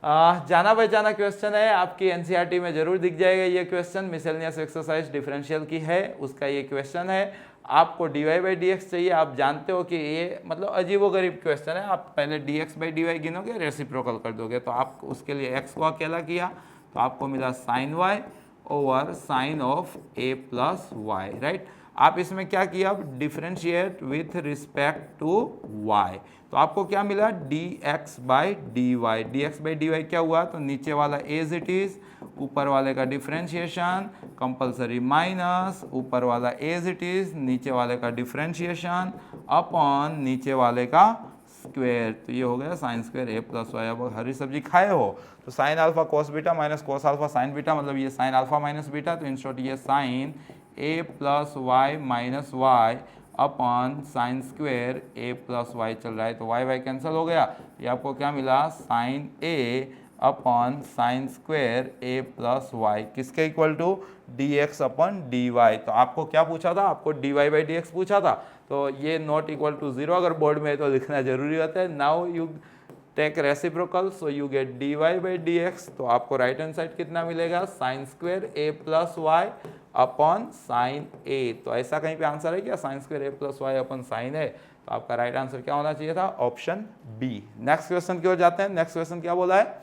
जाना पहचाना क्वेश्चन है, आपकी एनसीईआरटी में जरूर दिख जाएगा ये क्वेश्चन। मिसलेनियस एक्सरसाइज डिफरेंशियल की है, उसका ये क्वेश्चन है। आपको dy बाई डी एक्स चाहिए। आप जानते हो कि ये मतलब अजीबोगरीब क्वेश्चन है। आप पहले dx बाई dy गिनोगे, रेसिप्रोकल कर दोगे, तो आप उसके लिए x को अकेला किया, तो आपको मिला sine y over sine of a plus y, right. आप इसमें क्या किया, differentiate with respect to y, तो आपको क्या मिला, dx by d y. D x by d y क्या हुआ, तो नीचे वाला एज इट इज, ऊपर वाले का डिफ्रेंशिएशन कंपलसरी माइनस, ऊपर वाला एज इट इज, नीचे वाले का डिफ्रेंशिएशन अपॉन नीचे वाले का स्क्वायर। तो ये हो गया sine square A plus Y. अब हरी सब्जी खाए हो तो sine alpha cos beta minus cos alpha sine beta, मतलब ये साइन अल्फा माइनस बीटा, तो इन शॉर्ट ये sine A plus Y minus Y upon sine square A plus Y चल रहा है, तो वाई वाई कैंसिल हो गया। ये आपको क्या मिला, sine a upon sine square A plus y, किसके equal to, d x upon d y. तो आपको क्या पूछा था, आपको d y by d x पूछा था, तो ये नॉट इक्वल टू 0 अगर बोर्ड में है तो लिखना जरूरी होता है। Now you take reciprocal, so you get d y by d x, तो आपको राइट हैंड साइड कितना मिलेगा, sine square A plus y upon sine a. तो ऐसा कहीं पे आंसर है क्या, sine square A plus y upon sine a, तो आपका राइट आंसर क्या होना चाहिए था, ऑप्शन बी। नेक्स्ट क्वेश्चन की ओर जाते हैं। नेक्स्ट क्वेश्चन क्या बोला है,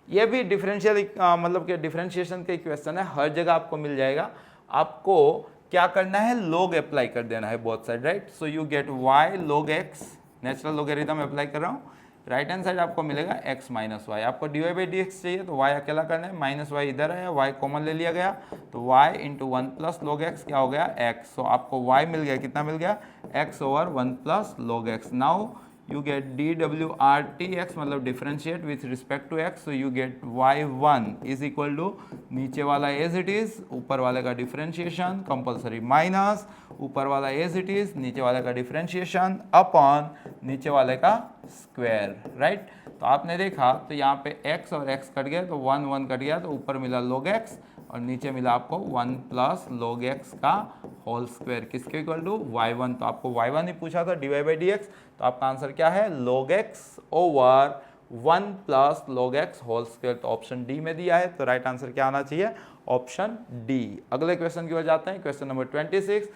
ये भी डिफरेंशियल मतलब कि डिफरेंशिएशन का क्वेश्चन है, हर जगह आपको मिल जाएगा। आपको क्या करना है, log अप्लाई कर देना है both side, right. So you get y log x, natural logarithm apply कर रहा हूँ, राइट हैंड साइड आपको मिलेगा x माइनस वाई। आपको d y by d x चाहिए, तो y अकेला करना है, माइनस वाई इधर है, y कॉमन ले लिया गया, तो y into 1 plus log x क्या हो गया, x। सो आपको y मिल गया, कितना मिल गया, x over 1 plus log x. Now you get dwrtx मतलब differentiate with respect to x, so you get y1 is equal to नीचे वाला as it is, ऊपर वाले का डिफरेंशिएशन कंपलसरी माइनस, ऊपर वाला as it is, नीचे वाले का डिफरेंशिएशन अपॉन नीचे वाले का स्क्वायर, राइट। तो आपने देखा तो यहाँ पे x और x कट गया, तो 1 1 कट गया, तो ऊपर मिला log x और नीचे मिला आपको 1 प्लस log x का होल स्क्वायर, किसके इक्वल टू y1। तो आपको y1 ही पूछा था d y by d x, तो आपका आंसर क्या है, log x over 1 plus log x whole square, तो ऑप्शन डी में दिया है, तो राइट आंसर क्या आना चाहिए, ऑप्शन डी। अगले क्वेश्चन की ओर जाते हैं, question number 26।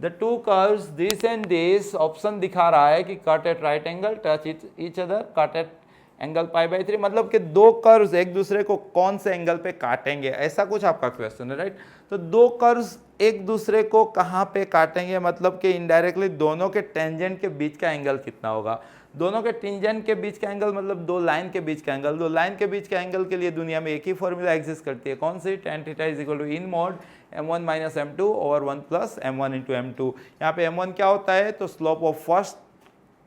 The two curves this and this, option दिखा रहा है कि cut at right angle touch each other, cut at angle pi by 3, मतलब कि दो कर्व्स एक दूसरे को कौन से एंगल पे काटेंगे, ऐसा कुछ आपका क्वेश्चन है, राइट। तो दो कर्व्स एक दूसरे को कहाँ पे काटेंगे, मतलब कि इनडायरेक्टली दोनों के टेंजेंट के बीच का एंगल कितना होगा। दोनों के टेंजेंट के बीच का एंगल मतलब दो लाइन के बीच का एंगल। दो लाइन के बीच का एंगल के लिए दुनिया में एक ही फॉर्मूला एग्जिस्ट करती है, कौन सी, tan theta is equal to इन mod m1 minus m2 over 1 plus m1 into m2। यहाँ पे m1 क्या होता है, तो slope of first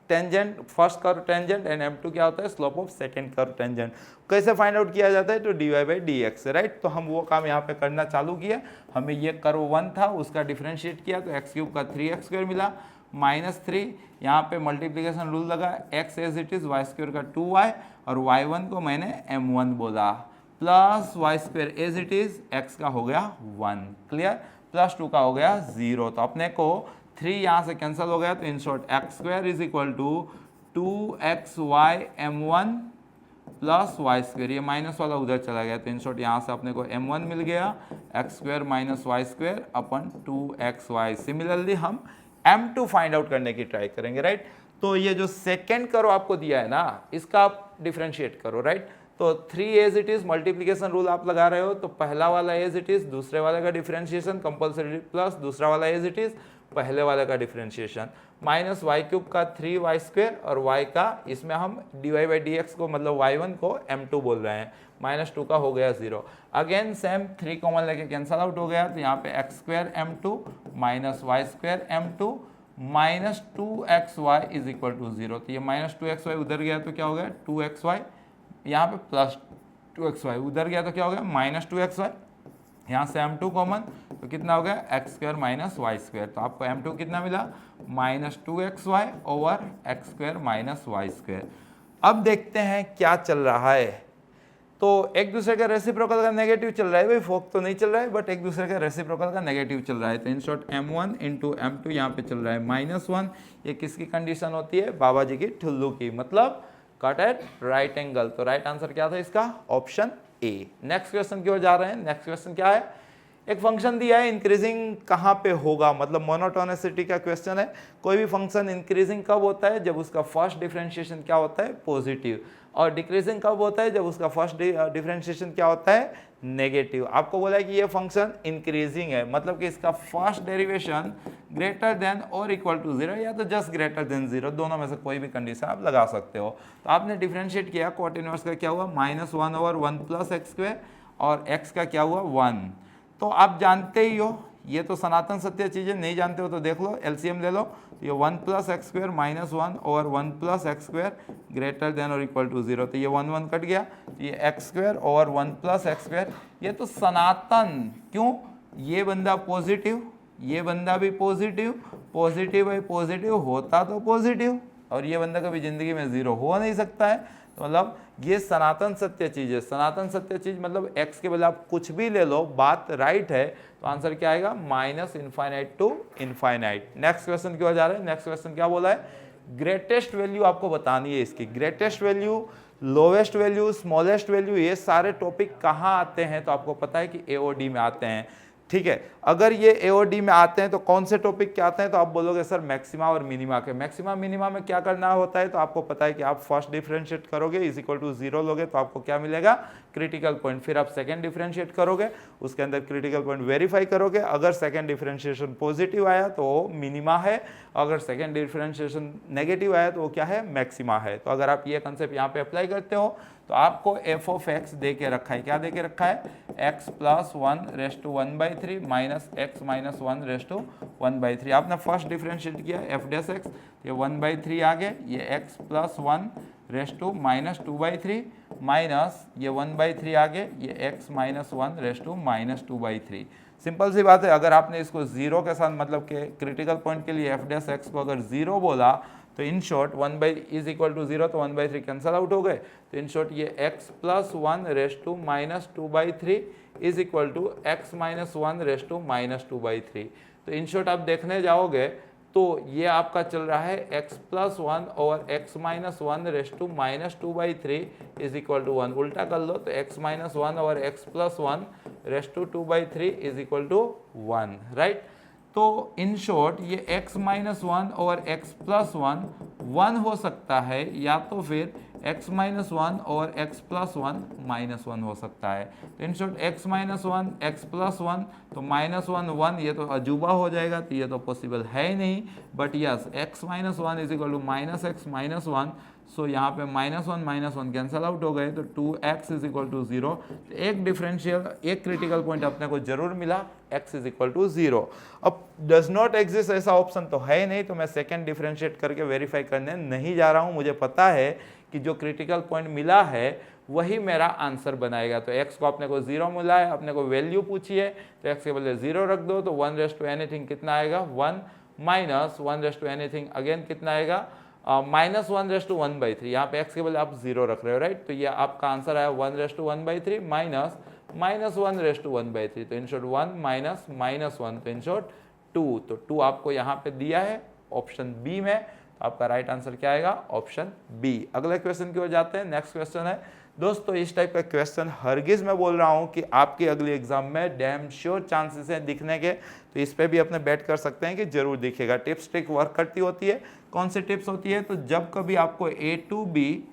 tangent, first curve tangent, and m2 क्या होता है, slope of second curve tangent. कैसे फाइंड आउट किया जाता है, तो dy by d x, right. तो हम वो काम यहाँ पे करना चालू किए। हमें ये कर्व 1 था, उसका डिफरेंशिएट किया, तो x क्यूब का 3x स्क्वायर मिला माइनस 3, यहाँ पे मल्टीप्लीकेशन रूल लगा, x as it is, y square का 2y और y1 को मैंने m1 बोला, plus y square as it is, x का हो गया 1, क्लियर, प्लस 2 का हो गया 0। तो अपने को 3 यहाँ से कैंसिल हो गया, तो in short x square is equal to 2xy m1 plus y square, ये माइनस वाला उधर चला गया, तो इन शॉर्ट यहाँ से अपने को m1 मिल गया x square minus y square upon 2xy। Similarly हम m2 फाइंड आउट करने की ट्राई करेंगे, राइट। तो ये जो सेकेंड करो आपको दिया है ना, इसका आप डिफ्रेंशिएट करो, राइट। तो 3 as it is multiplication rule आप लगा रहे हो, तो पहला वाला एज इट इज, दूसरे वाले का डिफ्रेंशिएशन कंपल्सरी प्लस दूसरा वाला एज इट इज, पहले वाले का डिफ्रेंशिएशन माइनस वाई क्यूब का 3y स्क्वायर और y का, इसमें हम dy बाई डी को मतलब y1 को m2 बोल रहे हैं, -2 का हो गया 0। अगेन सेम 3 कॉमन लेके कैंसल आउट हो गया, तो यहाँ पे x square m2 minus y square m2 minus 2xy is equal to 0। तो ये -2xy उधर गया तो क्या हो गया 2xy, यहाँ पे प्लस 2xy उधर गया तो क्या हो गया -2xy, यहाँ से m2 कॉमन, तो कितना हो गया x square minus y square. तो आपको m2 कितना मिला -2xy over x square minus y square. अब देखते हैं क्या चल रहा है। तो एक दूसरे का रेसिप्रोकल का नेगेटिव चल रहा है, भाई फोक तो नहीं चल रहा है, बट एक दूसरे का रेसिप्रोकल का नेगेटिव चल रहा है। तो in short m1 into m2 यहाँ पे चल रहा है -1। ये किसकी कंडीशन होती है, बाबा जी की ठुल्लू की, मतलब कट एट राइट एंगल। तो राइट आंसर क्या था इसका, ऑप्शन ए। नेक्स्ट क्वेश्चन की ओर जा रहे हैं। नेक्स्ट क्वेश्चन क्या है, एक फंक्शन दिया है, इंक्रीजिंग कहाँ पे होगा, मतलब मोनोटोनिसिटी का क्वेश्चन है। कोई भी फंक्शन इंक्रीजिंग कब होता है, जब उसका फर्स्ट डिफरेंशिएशन क्या होता है पॉजिटिव, और डिक्रीजिंग कब होता है, जब उसका फर्स्ट डिफरेंशिएशन क्या होता है नेगेटिव। आपको बोला है कि ये फंक्शन इंक्रीजिंग है, मतलब कि इसका फर्स्ट डेरिवेशन ग्रेटर देन और इक्वल टू 0 या तो जस्ट ग्रेटर देन 0, दोनों में से कोई भी कंडीशन आप लगा सकते हो। तो आपने डिफरेंशिएट किया, कॉट इनवर्स का क्या हुआ -1 ओवर 1 प्लस एक्स स्क्वायर, और x का क्या हुआ 1। तो आप जानते ही हो, ये तो सनातन सत्य चीज़ें, नहीं जानते हो तो देख लो, एलसीएम ले लो। तो ये 1 plus x square -1 over 1 plus x square greater then और इक्वल टू 0। तो ये 1 1 कट गया, तो ये x square over 1 plus x square, ये तो सनातन। क्यों, ये बंदा पॉजिटिव, ये बंदा भी पॉजिटिव, पॉजिटिव है पॉजिटिव होता तो पॉजिटिव, और ये बंदा कभी जिंदगी में 0 हो नहीं सकता है। तो मतलब ये सनातन सत्य चीज़ है। सनातन सत्य चीज़ मतलब x के बदले आप कुछ भी ले लो, बात राइट है, तो आंसर क्या आएगा -infinite to infinite. Next question की ओर जा रहे हैं। नेक्स्ट क्वेश्चन क्या बोला है, ग्रेटेस्ट वैल्यू आपको बतानी है इसकी। Greatest value, lowest value, smallest value, ये सारे टॉपिक कहाँ आते हैं, तो आपको पता है कि AOD में आते हैं, ठीक है। अगर ये AOD में आते हैं तो कौन से टॉपिक क्या आते हैं, तो आप बोलोगे सर मैक्सिमा और मिनिमा के। मैक्सिमा मिनिमा में क्या करना होता है, तो आपको पता है कि आप फर्स्ट डिफरेंशिएट करोगे इज इक्वल टू 0 लोगे तो आपको क्या मिलेगा क्रिटिकल पॉइंट। फिर आप सेकंड डिफरेंशिएट करोगे, उसके अंदर क्रिटिकल पॉइंट वेरीफाई करोगे। अगर सेकंड डिफरेंशिएशन पॉजिटिव आया तो वो मिनिमा है, अगर सेकंड डिफरेंशिएशन नेगेटिव आया तो वो क्या है मैक्सिमा है। तो अगर आप ये कंसेप्ट यहाँ पे अप्लाई करते हो तो आपको f ऑफ x दे के रखा है, क्या दे के रखा है x plus 1 raise to 1/3 minus x minus 1 raise to 1/3। आपने फर्स्ट डिफरेंशिएट किया f डैश x, ये 1/3 आ गया, ये x plus 1 raise to minus 2/3 minus ये 1/3 आ गया, ये x minus 1 raise to minus 2/3। Simple सी बात है, अगर आपने इसको 0 के साथ मतलब के क्रिटिकल पॉइंट के लिए f डैश x को अगर 0 बोला तो in short 1 is equal to 0, तो 1/3 कैंसल आउट हो गए। तो इन शॉर्ट ये x plus 1 raise to minus 2/3 is equal to x minus 1 raise to minus 2/3। तो इन शॉर्ट आप देखने जाओगे तो ये आपका चल रहा है x प्लस 1 और x minus 1 raise to minus 2/3 is equal to 1। उल्टा कर लो तो x माइनस 1 और x plus 1 raise to 2/3 is equal to 1, right. तो इन शॉर्ट ये x माइनस 1 और x प्लस 1 हो सकता है, या तो फिर x माइनस 1 और x प्लस 1 -1 हो सकता है। तो in short x minus 1 x plus 1 तो -1 1, ये तो अजूबा हो जाएगा, तो ये तो पॉसिबल है ही नहीं। But yes x minus 1 is equal to minus x minus 1, so यहाँ पे -1 कैंसल आउट हो गए, तो 2x इज इक्वल टू 0। तो एक डिफरेंशियल, एक क्रिटिकल पॉइंट अपने को जरूर मिला, x इज इक्वल टू 0। अब डज नॉट एग्जिस्ट ऐसा ऑप्शन तो है ही नहीं, तो मैं सेकंड डिफरेंशिएट करके वेरीफाई करने नहीं जा रहा हूँ। मुझे पता है कि जो क्रिटिकल पॉइंट मिला है वही मेरा आंसर बनाएगा। तो x को अपने को 0 मिला है, अपने को वैल्यू पूछी है, तो x के बदले 0 रख दो, तो 1 रेस टू एनीथिंग कितना आएगा 1 minus 1 raise to anything again कितना आएगा -1 रेस टू 1/3। यहाँ पे x के बदले आप 0 रख रहे हो, राइट। तो ये आपका आंसर आया 1 raise to 1/3 minus -1 raise to 1/3। तो इन शॉर्ट 1 माइनस -1, तो इन शॉर्ट 2, तो 2 आपको यहाँ पे दिया है ऑप्शन बी में, तो आपका राइट आंसर क्या आएगा? Option B. अगले क्वेश्चन की ओर जाते हैं। नेक्स्ट क्वेश्चन है दोस्तों, इस टाइप का क्वेश्चन हरगिज मैं बोल रहा हूँ कि आपकी अगली एग्जाम में डैम श्योर चांसेस हैं दिखने के, तो इस पे भी अपने बेट कर सकते हैं कि जरूर दिखेगा। टिप्स ट्रिक वर्क करती होती है। कौन सी टिप्स होती है? तो जब कभी आपको A to B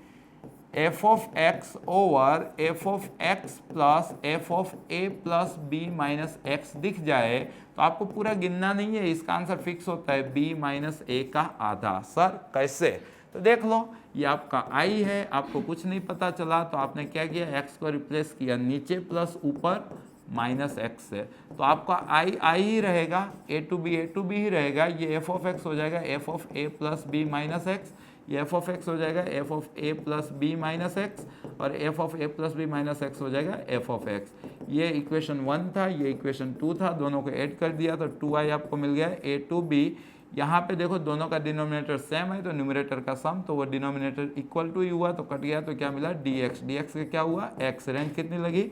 F of X over F of X plus F of A plus B minus X दिख जाए तो आपको पूरा गिनना नहीं है, इसका आंसर फिक्स होता है बी माइनस ए का आधा। सर कैसे? तो देख लो, ये आपका आई है, आपको कुछ नहीं पता चला तो आपने क्या किया, एक्स को रिप्लेस किया नीचे प्लस ऊपर माइनस एक्स से, तो आपका आई आई ही रहेगा, ए टू बी ही रहेगा। ये एफ ऑफ एक्स हो जाएगा F of A plus B minus X, ये एफ ऑफ एक्स हो जाएगा F of A plus B minus X, और F of A plus B minus X हो जाएगा एफ ऑफ एक्स। ये इक्वेशन 1 था, ये इक्वेशन 2 था, दोनों को ऐड कर दिया तो 2i आपको मिल गया ए टू बी। यहाँ पे देखो दोनों का डिनोमिनेटर सेम है तो न्यूमरेटर का सम, तो वो डिनोमिनेटर इक्वल टू ही हुआ तो कट गया, तो क्या मिला dx, dx का क्या हुआ x, रेंज कितनी लगी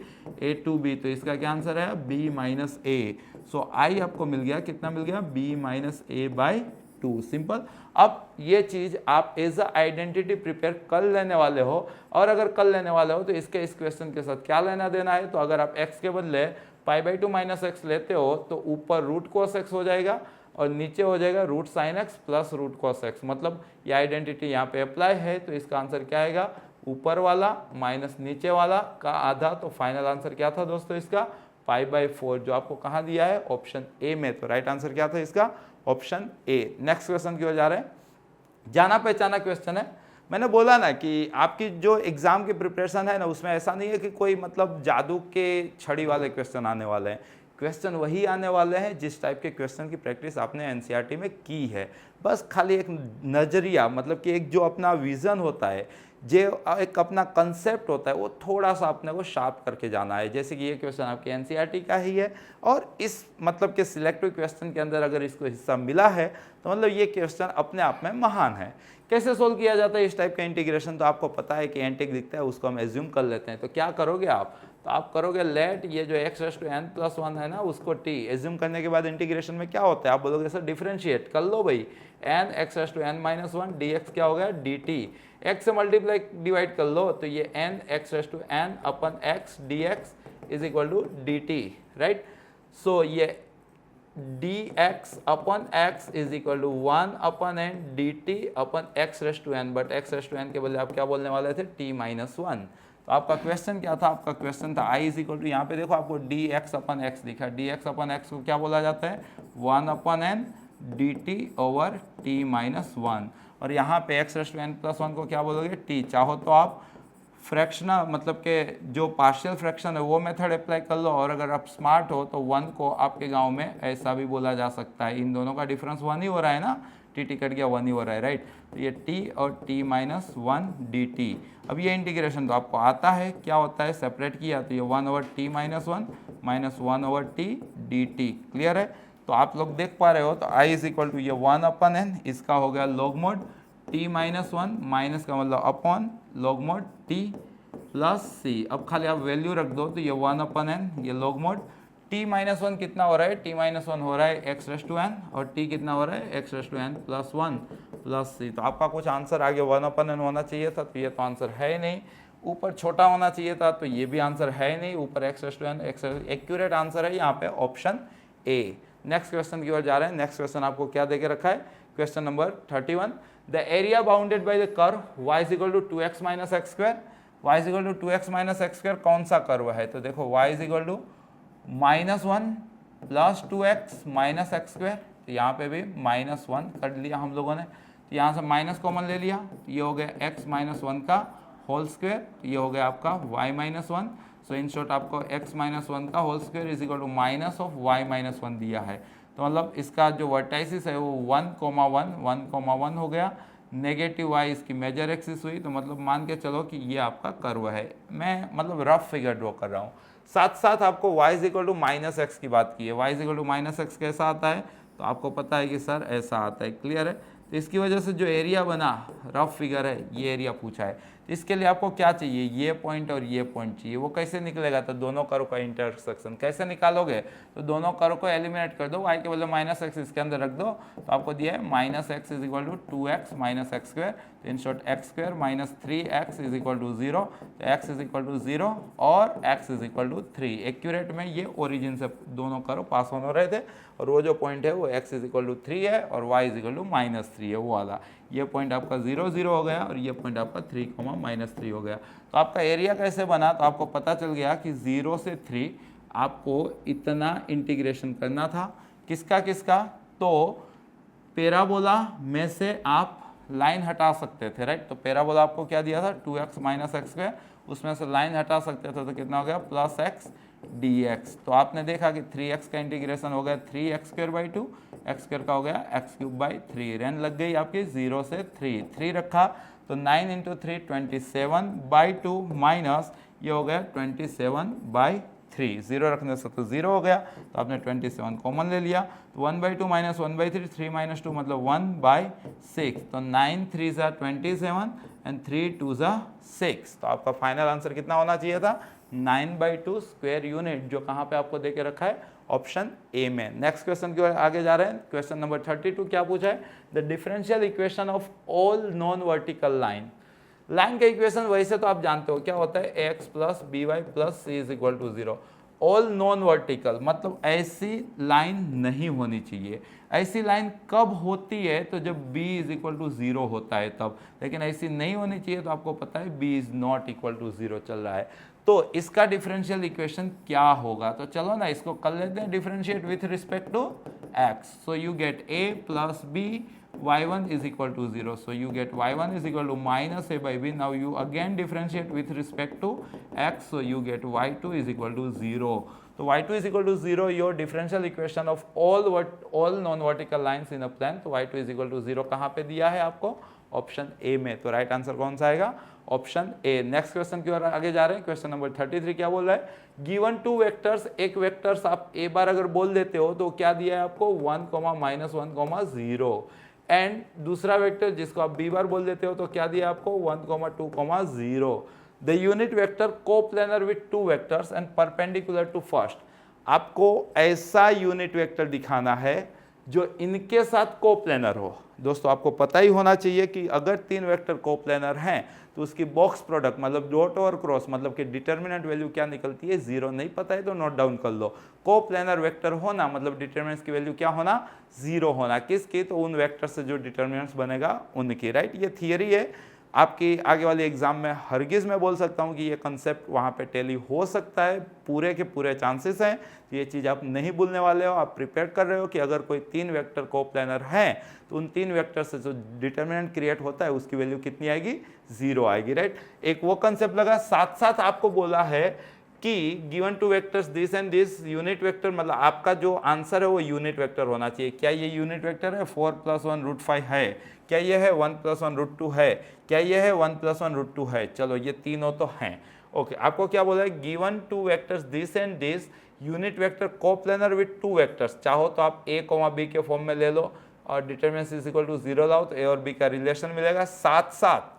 a टू b, तो इसका क्या आंसर है b minus A. So i आपको मिल गया, कितना मिल गया b minus A by 2, simple. अब ये चीज आप एज अ आइडेंटिटी प्रिपेयर कर लेने वाले हो, और अगर कर लेने वाले हो तो इसके इस क्वेश्चन के साथ क्या लेना देना है, तो अगर आप x के बदले पाई बाई 2 माइनस एक्स लेते हो तो ऊपर रूट कोस एक्स हो जाएगा और नीचे हो जाएगा root sine x plus root cos x, मतलब ये आइडेंटिटी यहाँ पे अप्लाई है, तो इसका आंसर क्या आएगा, ऊपर वाला माइनस नीचे वाला का आधा। तो फाइनल आंसर क्या था दोस्तों इसका, पाई बाई 4, जो आपको कहाँ दिया है, ऑप्शन ए में। तो राइट आंसर क्या था इसका, ऑप्शन ए। नेक्स्ट क्वेश्चन की ओर जा रहे हैं। जाना पहचाना क्वेश्चन है। मैंने बोला ना कि आपकी जो एग्जाम की प्रिपरेशन है ना, उसमें ऐसा नहीं है कि कोई मतलब जादू के छड़ी वाले क्वेश्चन आने वाले हैं। क्वेश्चन वही आने वाले हैं जिस टाइप के क्वेश्चन की प्रैक्टिस आपने एनसीईआरटी में की है। बस खाली एक नज़रिया, मतलब कि एक जो अपना विज़न होता है, जो एक अपना कंसेप्ट होता है, वो थोड़ा सा अपने को शार्प करके जाना है। जैसे कि ये क्वेश्चन आपके एनसीईआरटी का ही है, और इस मतलब के सिलेक्टिव क्वेश्चन के अंदर अगर इसको हिस्सा मिला है तो मतलब ये क्वेश्चन अपने आप में महान है। कैसे सोल्व किया जाता है इस टाइप का इंटीग्रेशन, तो आपको पता है कि एंटिक दिखता है, उसको हम एज्यूम कर लेते हैं। तो क्या करोगे आप, तो आप करोगे लेट ये जो x raise to n plus 1 है ना, उसको t एज्यूम करने के बाद इंटीग्रेशन में क्या होता है, आप बोलोगे सर डिफरेंशिएट कर लो भाई, n x raise to n minus 1 dx क्या हो गया dt, x से मल्टीप्लाई डिवाइड कर लो, तो ये n x raise to n upon x dx is equal to dt, right. So ये dx upon x is equal to 1 upon n dt upon x raise to n, but x raise to n के बदले आप क्या बोलने वाले थे, t minus 1। तो आपका क्वेश्चन क्या था, आपका क्वेश्चन था i इज इक्वल टू, यहाँ पे देखो आपको dx अपन x दिखा, dx अपन x को क्या बोला जाता है, 1 upon n dt over t minus 1, और यहाँ पे x raise to n plus 1 को क्या बोलोगे, t। चाहो तो आप फ्रैक्शनल मतलब के जो पार्शियल फ्रैक्शन है वो मेथड अप्लाई कर लो, और अगर आप स्मार्ट हो तो 1 को आपके गांव में ऐसा भी बोला जा सकता है। इन दोनों का डिफरेंस 1 ही हो रहा है ना, टी कट गया 1 ही हो रहा है, राइट। तो ये t और t माइनस 1 dt। अब ये इंटीग्रेशन तो आपको आता है, क्या होता है, सेपरेट किया तो ये 1 over t minus 1 minus 1 over t dt, clear है। तो आप लोग देख पा रहे हो, तो i इज इक्वल टू ये 1 अपन n, इसका हो गया log mode t minus 1, minus का मतलब upon log mode t plus c। अब खाली आप वैल्यू रख दो, तो ये 1 अपन n, ये लॉग मोड t माइनस 1 कितना हो रहा है, t माइनस 1 हो रहा है x रेज़ टू n, और t कितना हो रहा है x raise to n plus 1 plus c। तो आपका कुछ आंसर आगे 1 अपन n होना चाहिए था, तो ये तो आंसर है ही नहीं। ऊपर छोटा होना चाहिए था, तो ये भी आंसर है ही नहीं, ऊपर x raise to n, accurate answer है यहाँ पे ऑप्शन ए। नेक्स्ट क्वेश्चन की ओर जा रहे हैं। नेक्स्ट क्वेश्चन आपको क्या देके रखा है, question number 31। The area bounded by the curve y is equal to 2x minus x square, y is equal to 2x minus x square कौन सा कर्व है, तो देखो y is equal to -1 plus 2x minus x square, तो यहाँ पे भी -1 कर लिया हम लोगों ने, तो यहाँ से माइनस कॉमन ले लिया, तो ये हो गया x माइनस 1 का होल स्क्वायर, तो ये हो गया आपका y minus 1। So in short आपको x माइनस 1 का whole square is equal to minus of y minus 1 दिया है। तो मतलब इसका जो वर्टाइसिस है वो 1,1 हो गया, नेगेटिव y इसकी मेजर एक्सिस हुई, तो मतलब मान के चलो कि ये आपका कर्व है। मैं मतलब रफ फिगर ड्रॉ कर रहा हूँ, साथ साथ आपको y is equal to minus x की बात की है। y is equal to minus x कैसा आता है, तो आपको पता है कि सर ऐसा आता है, क्लियर है। तो इसकी वजह से जो एरिया बना रफ फिगर है, ये एरिया पूछा है। तो इसके लिए आपको क्या चाहिए, ये पॉइंट और ये पॉइंट चाहिए। वो कैसे निकलेगा, तो दोनों कर्व का इंटरसेक्शन कैसे निकालोगे, तो दोनों कर्व को एलिमिनेट कर दो, y के बदले माइनस एक्स इसके अंदर रख दो, तो आपको दिया है minus X is equal to 2x minus x square, तो in short x square minus 3x is equal to 0, तो x इज इक्वल टू 0 और x is equal to 3। Accurate में ये ओरिजिन से दोनों कर्व पास होने रहे थे, और वो जो पॉइंट है वो x इज इक्वल टू 3 है और y is equal to minus 3 है, वो वाला। ये पॉइंट आपका 0 0 हो गया और ये पॉइंट आपका 3 माइनस 3 हो गया। तो आपका एरिया कैसे बना, तो आपको पता चल गया कि 0 से 3 आपको इतना इंटीग्रेशन करना था, किसका किसका, तो पैराबोला में से आप लाइन हटा सकते थे, राइट। तो पैराबोला आपको क्या दिया था, 2x माइनस एक्स स्क्वायर, उसमें से लाइन हटा सकते थे, तो कितना हो गया प्लस एक्स dx। तो आपने देखा कि 3x का इंटीग्रेशन हो गया 3x square by 2, x square का हो गया x क्यूब बाई 3, रेंज लग गई आपकी 0 से 3 रखा, तो 9 इंटू 3 27 बाई 2 माइनस ये हो गया 27 बाई 3, 0 रखने से तो 0 हो गया, तो आपने 27 कॉमन ले लिया, तो 1 बाई 2 माइनस 1 बाई 3, 3 माइनस 2 मतलब 1 बाई 6, तो 9 3 ज़ा 27 एंड 3 2 ज़ा 6। तो आपका फाइनल आंसर कितना होना चाहिए था, 9/2 स्क्वायर यूनिट, जो कहाँ पे आपको देके रखा है ऑप्शन ए में। नेक्स्ट क्वेश्चन की ओर आगे जा रहे हैं, क्वेश्चन नंबर 32 क्या पूछा है, the differential equation of all non vertical line. Line का इक्वेशन वैसे तो आप जानते हो क्या होता है, ax plus b y plus c is equal to 0। All non vertical मतलब ऐसी लाइन नहीं होनी चाहिए। ऐसी लाइन कब होती है, तो जब b इज इक्वल टू 0 होता है तब, लेकिन ऐसी नहीं होनी चाहिए। तो आपको पता है b is not equal to 0 चल रहा है, तो इसका डिफरेंशियल इक्वेशन क्या होगा, तो चलो ना इसको कर लेते हैं differentiate with respect to x। So you get a plus b, y1 is equal to 0, so you get y1 is equal to minus a by b. Now you again differentiate with respect to x, so you get y2 is equal to 0. So y2 is equal to 0, your differential equation of all non-vertical lines in a plane. तो y2 is equal to 0 कहाँ पे दिया है आपको, option A में। तो right answer कौन सा आएगा, ऑप्शन ए। नेक्स्ट क्वेश्चन की ओर आगे जा रहे हैं, क्वेश्चन नंबर 33 क्या बोल रहा है, गिवन टू वेक्टर्स, एक वेक्टर्स आप ए बार अगर बोल देते हो तो क्या दिया है आपको 1, -1, 0, एंड दूसरा वेक्टर जिसको आप बी बार बोल देते हो तो क्या दिया आपको 1, 2, 0। The unit vector coplanar with two vectors and perpendicular to first. आपको ऐसा यूनिट वेक्टर दिखाना है जो इनके साथ कोप्लेनर हो। दोस्तों आपको पता ही होना चाहिए कि अगर तीन वेक्टर कोप्लेनर हैं तो उसकी बॉक्स प्रोडक्ट मतलब डॉट और क्रॉस मतलब कि डिटर्मिनेंट वैल्यू क्या निकलती है, 0। नहीं पता है तो नोट डाउन कर लो। कोप्लेनर वेक्टर होना मतलब डिटर्मिनेंट्स की वैल्यू क्या होना, 0 होना। किसकी, तो उन वेक्टर से जो डिटर्मिनेंट्स बनेगा उनकी, राइट। ये थियरी है, आपकी आगे वाले एग्जाम में हरगिज़ मैं बोल सकता हूँ कि ये कंसेप्ट वहाँ पे टैली हो सकता है, पूरे के पूरे चांसेस हैं। ये चीज़ आप नहीं भूलने वाले हो, आप प्रिपेयर कर रहे हो कि अगर कोई तीन वेक्टर कोप्लेनर हैं तो उन तीन वेक्टर से जो डिटर्मिनेंट क्रिएट होता है उसकी वैल्यू कितनी आएगी, 0 आएगी, राइट। एक वो कंसेप्ट लगा, साथ साथ आपको बोला है कि given two vectors this and this unit vector, मतलब आपका जो आंसर है वो यूनिट वेक्टर होना चाहिए। क्या ये यूनिट वेक्टर है, 4 + 1 √5 है, क्या ये है 1 + 1 √2 है, क्या ये है 1 + 1 √2 है। चलो ये तीनों तो हैं, ओके। आपको क्या बोला है, given two vectors this and this unit vector coplanar with two vectors. चाहो तो आप a, b के फॉर्म में ले लो और डिटरमिनेंट इज इक्वल टू 0 लाओ तो a और b का रिलेशन मिलेगा। साथ साथ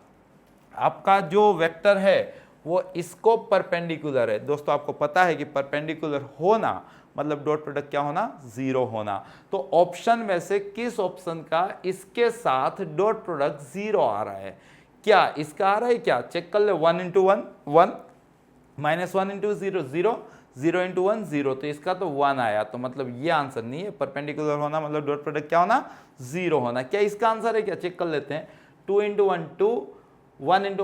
आपका जो वेक्टर है वो इसको परपेंडिकुलर है। दोस्तों आपको पता है कि परपेंडिकुलर होना मतलब डॉट प्रोडक्ट क्या होना, 0 होना। तो ऑप्शन में से किस ऑप्शन का इसके साथ डॉट प्रोडक्ट 0 आ रहा है, क्या इसका आ रहा है, क्या चेक कर ले। 1 × 1 1, -1 × 0 0, 0 × 1 0, तो इसका तो 1 आया, तो मतलब ये आंसर नहीं है। परपेंडिकुलर होना मतलब डॉट प्रोडक्ट क्या होना, 0 होना। क्या इसका आंसर है, क्या चेक कर लेते हैं। 2 × 1 2, 1 ×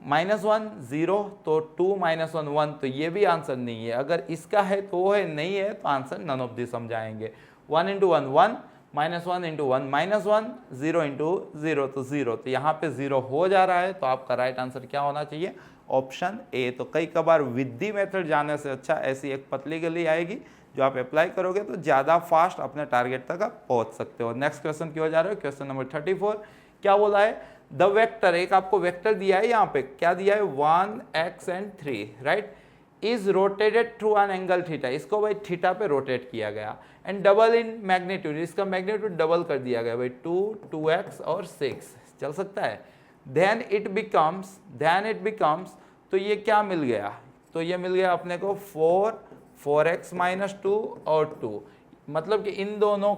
-1 0, तो 2 - 1 1, तो ये भी आंसर नहीं है। अगर इसका है तो वो है, नहीं है तो आंसर नन ऑफ दिस हम जाएंगे। 1 × 1 1, -1 × 1 -1, 0 × 0 तो 0, तो यहाँ पे 0 हो जा रहा है। तो आपका राइट आंसर क्या होना चाहिए, ऑप्शन ए। तो कई कबार विधि मेथड जाने से अच्छा ऐसी एक पतली गली आएगी जो आप अप्लाई करोगे तो ज़्यादा फास्ट अपने टारगेट तक आप पहुँच सकते हो। नेक्स्ट क्वेश्चन की ओर जा रहे हो, क्वेश्चन नंबर 34 क्या बोला है, द वेक्टर, एक आपको वेक्टर दिया है, यहाँ पे क्या दिया है 1 x and 3, right, is rotated through an angle theta. इसको भाई थीटा पे रोटेट किया गया एंड डबल इन मैग्नीट्यूड, इसका मैग्नीट्यूड डबल कर दिया गया भाई 2, 2x और 6। चल सकता है, देन इट बिकम्स, तो ये क्या मिल गया, तो ये मिल गया अपने को 4x माइनस 2 और 2, मतलब कि इन दोनों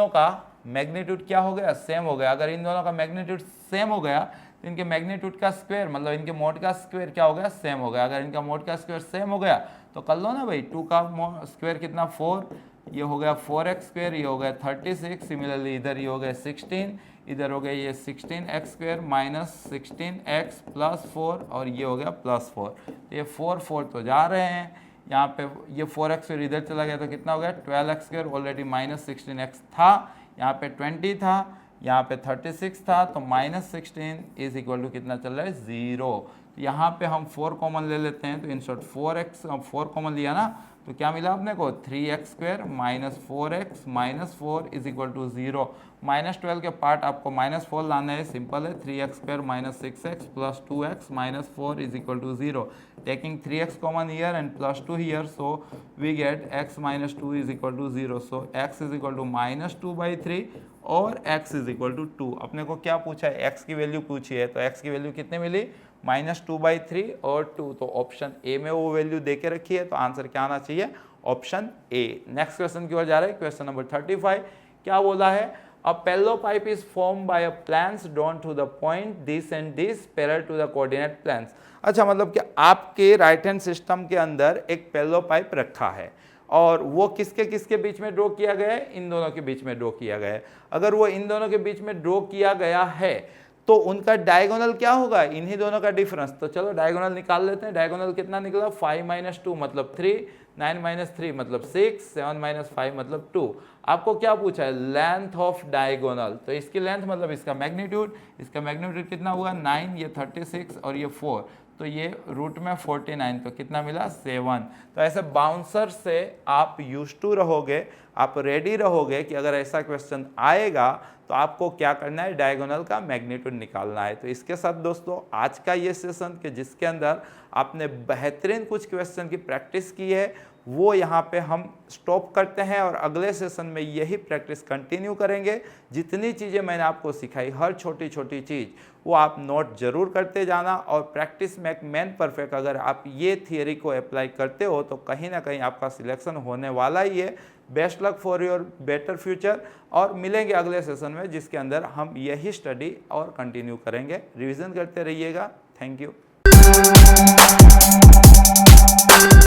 का मैग्नीट्यूड क्या हो गया, सेम हो गया। अगर इन दोनों का मैग्नीट्यूड सेम हो गया तो इनके मैग्नीट्यूड का स्क्वायर मतलब इनके मोड का स्क्वायर क्या हो गया, सेम हो गया। अगर इनका मोड का स्क्वायर सेम हो गया तो कर लो ना भाई, 2 का स्क्वायर कितना 4, ये हो गया 4x स्क्वायर, ये हो गया 36, सिमिलरली इधर ये हो गया 16, इधर हो गया ये 16x square minus 16x plus 4 और ये हो गया प्लस 4। तो ये 4 तो जा रहे हैं, यहाँ पे ये 4x स्क्वायर इधर चला गया तो कितना हो गया 12x square, already minus 16x था, यहाँ पे 20 था, यहाँ पे 36 था, तो माइनस 16 इज इक्वल टू कितना चल रहा है 0। यहाँ पे हम 4 कॉमन ले लेते हैं, तो इन शॉर्ट 4 कॉमन लिया ना, तो क्या मिला अपने को 3x square minus 4x minus 4 is equal to 0। Minus 12 के पार्ट आपको माइनस 4 लाना है, सिंपल है, 3x square minus 6x plus 2x minus 4 is equal to 0। Taking 3x common here and plus 2 here, so we get x minus 2 is equal to 0। So x is equal to minus 2/3 और x is equal to 2। अपने को क्या पूछा है, x की value पूछी है, तो x की वैल्यू कितनी मिली माइनस 2/3 और 2, तो ऑप्शन ए में वो वैल्यू दे के रखी है, तो आंसर क्या आना चाहिए, ऑप्शन ए। नेक्स्ट क्वेश्चन की ओर जा रहे हैं, क्वेश्चन नंबर 35। क्या बोला है, a parallelepiped is form by a planes drawn to the point this and this parallel to the coordinate planes. अच्छा, मतलब कि आपके राइट हैंड सिस्टम के अंदर एक पेलो पाइप रखा है और वो किसके किसके बीच में ड्रॉ किया गया है, इन दोनों के बीच में ड्रॉ किया गया है। अगर वो इन दोनों के बीच में ड्रॉ किया गया है तो उनका डायगोनल क्या होगा, इन्हीं दोनों का डिफरेंस। तो चलो डायगोनल निकाल लेते हैं। डायगोनल कितना निकला, 5 माइनस 2 मतलब 3, 9 माइनस 3 मतलब 6, 7 माइनस 5 मतलब 2। आपको क्या पूछा है, लेंथ ऑफ डायगोनल, तो इसकी लेंथ मतलब इसका मैग्नीट्यूड कितना हुआ 9, ये 36 और ये 4, तो ये रूट में 49, तो कितना मिला 7। तो ऐसे बाउंसर से आप यूज्ड टू रहोगे, आप रेडी रहोगे कि अगर ऐसा क्वेश्चन आएगा तो आपको क्या करना है, डायगोनल का मैग्नीट्यूड निकालना है। तो इसके साथ दोस्तों आज का ये सेशन कि जिसके अंदर आपने बेहतरीन कुछ क्वेश्चन की प्रैक्टिस की है, वो यहाँ पे हम स्टॉप करते हैं और अगले सेशन में यही प्रैक्टिस कंटिन्यू करेंगे। जितनी चीज़ें मैंने आपको सिखाई, हर छोटी छोटी चीज़ वो आप नोट जरूर करते जाना और प्रैक्टिस मेक मैन परफेक्ट। अगर आप ये थियरी को अप्लाई करते हो तो कहीं ना कहीं आपका सिलेक्शन होने वाला ही है। Best luck for your better future, और मिलेंगे अगले सेशन में जिसके अंदर हम यही स्टडी और कंटिन्यू करेंगे। रिवीजन करते रहिएगा। Thank you.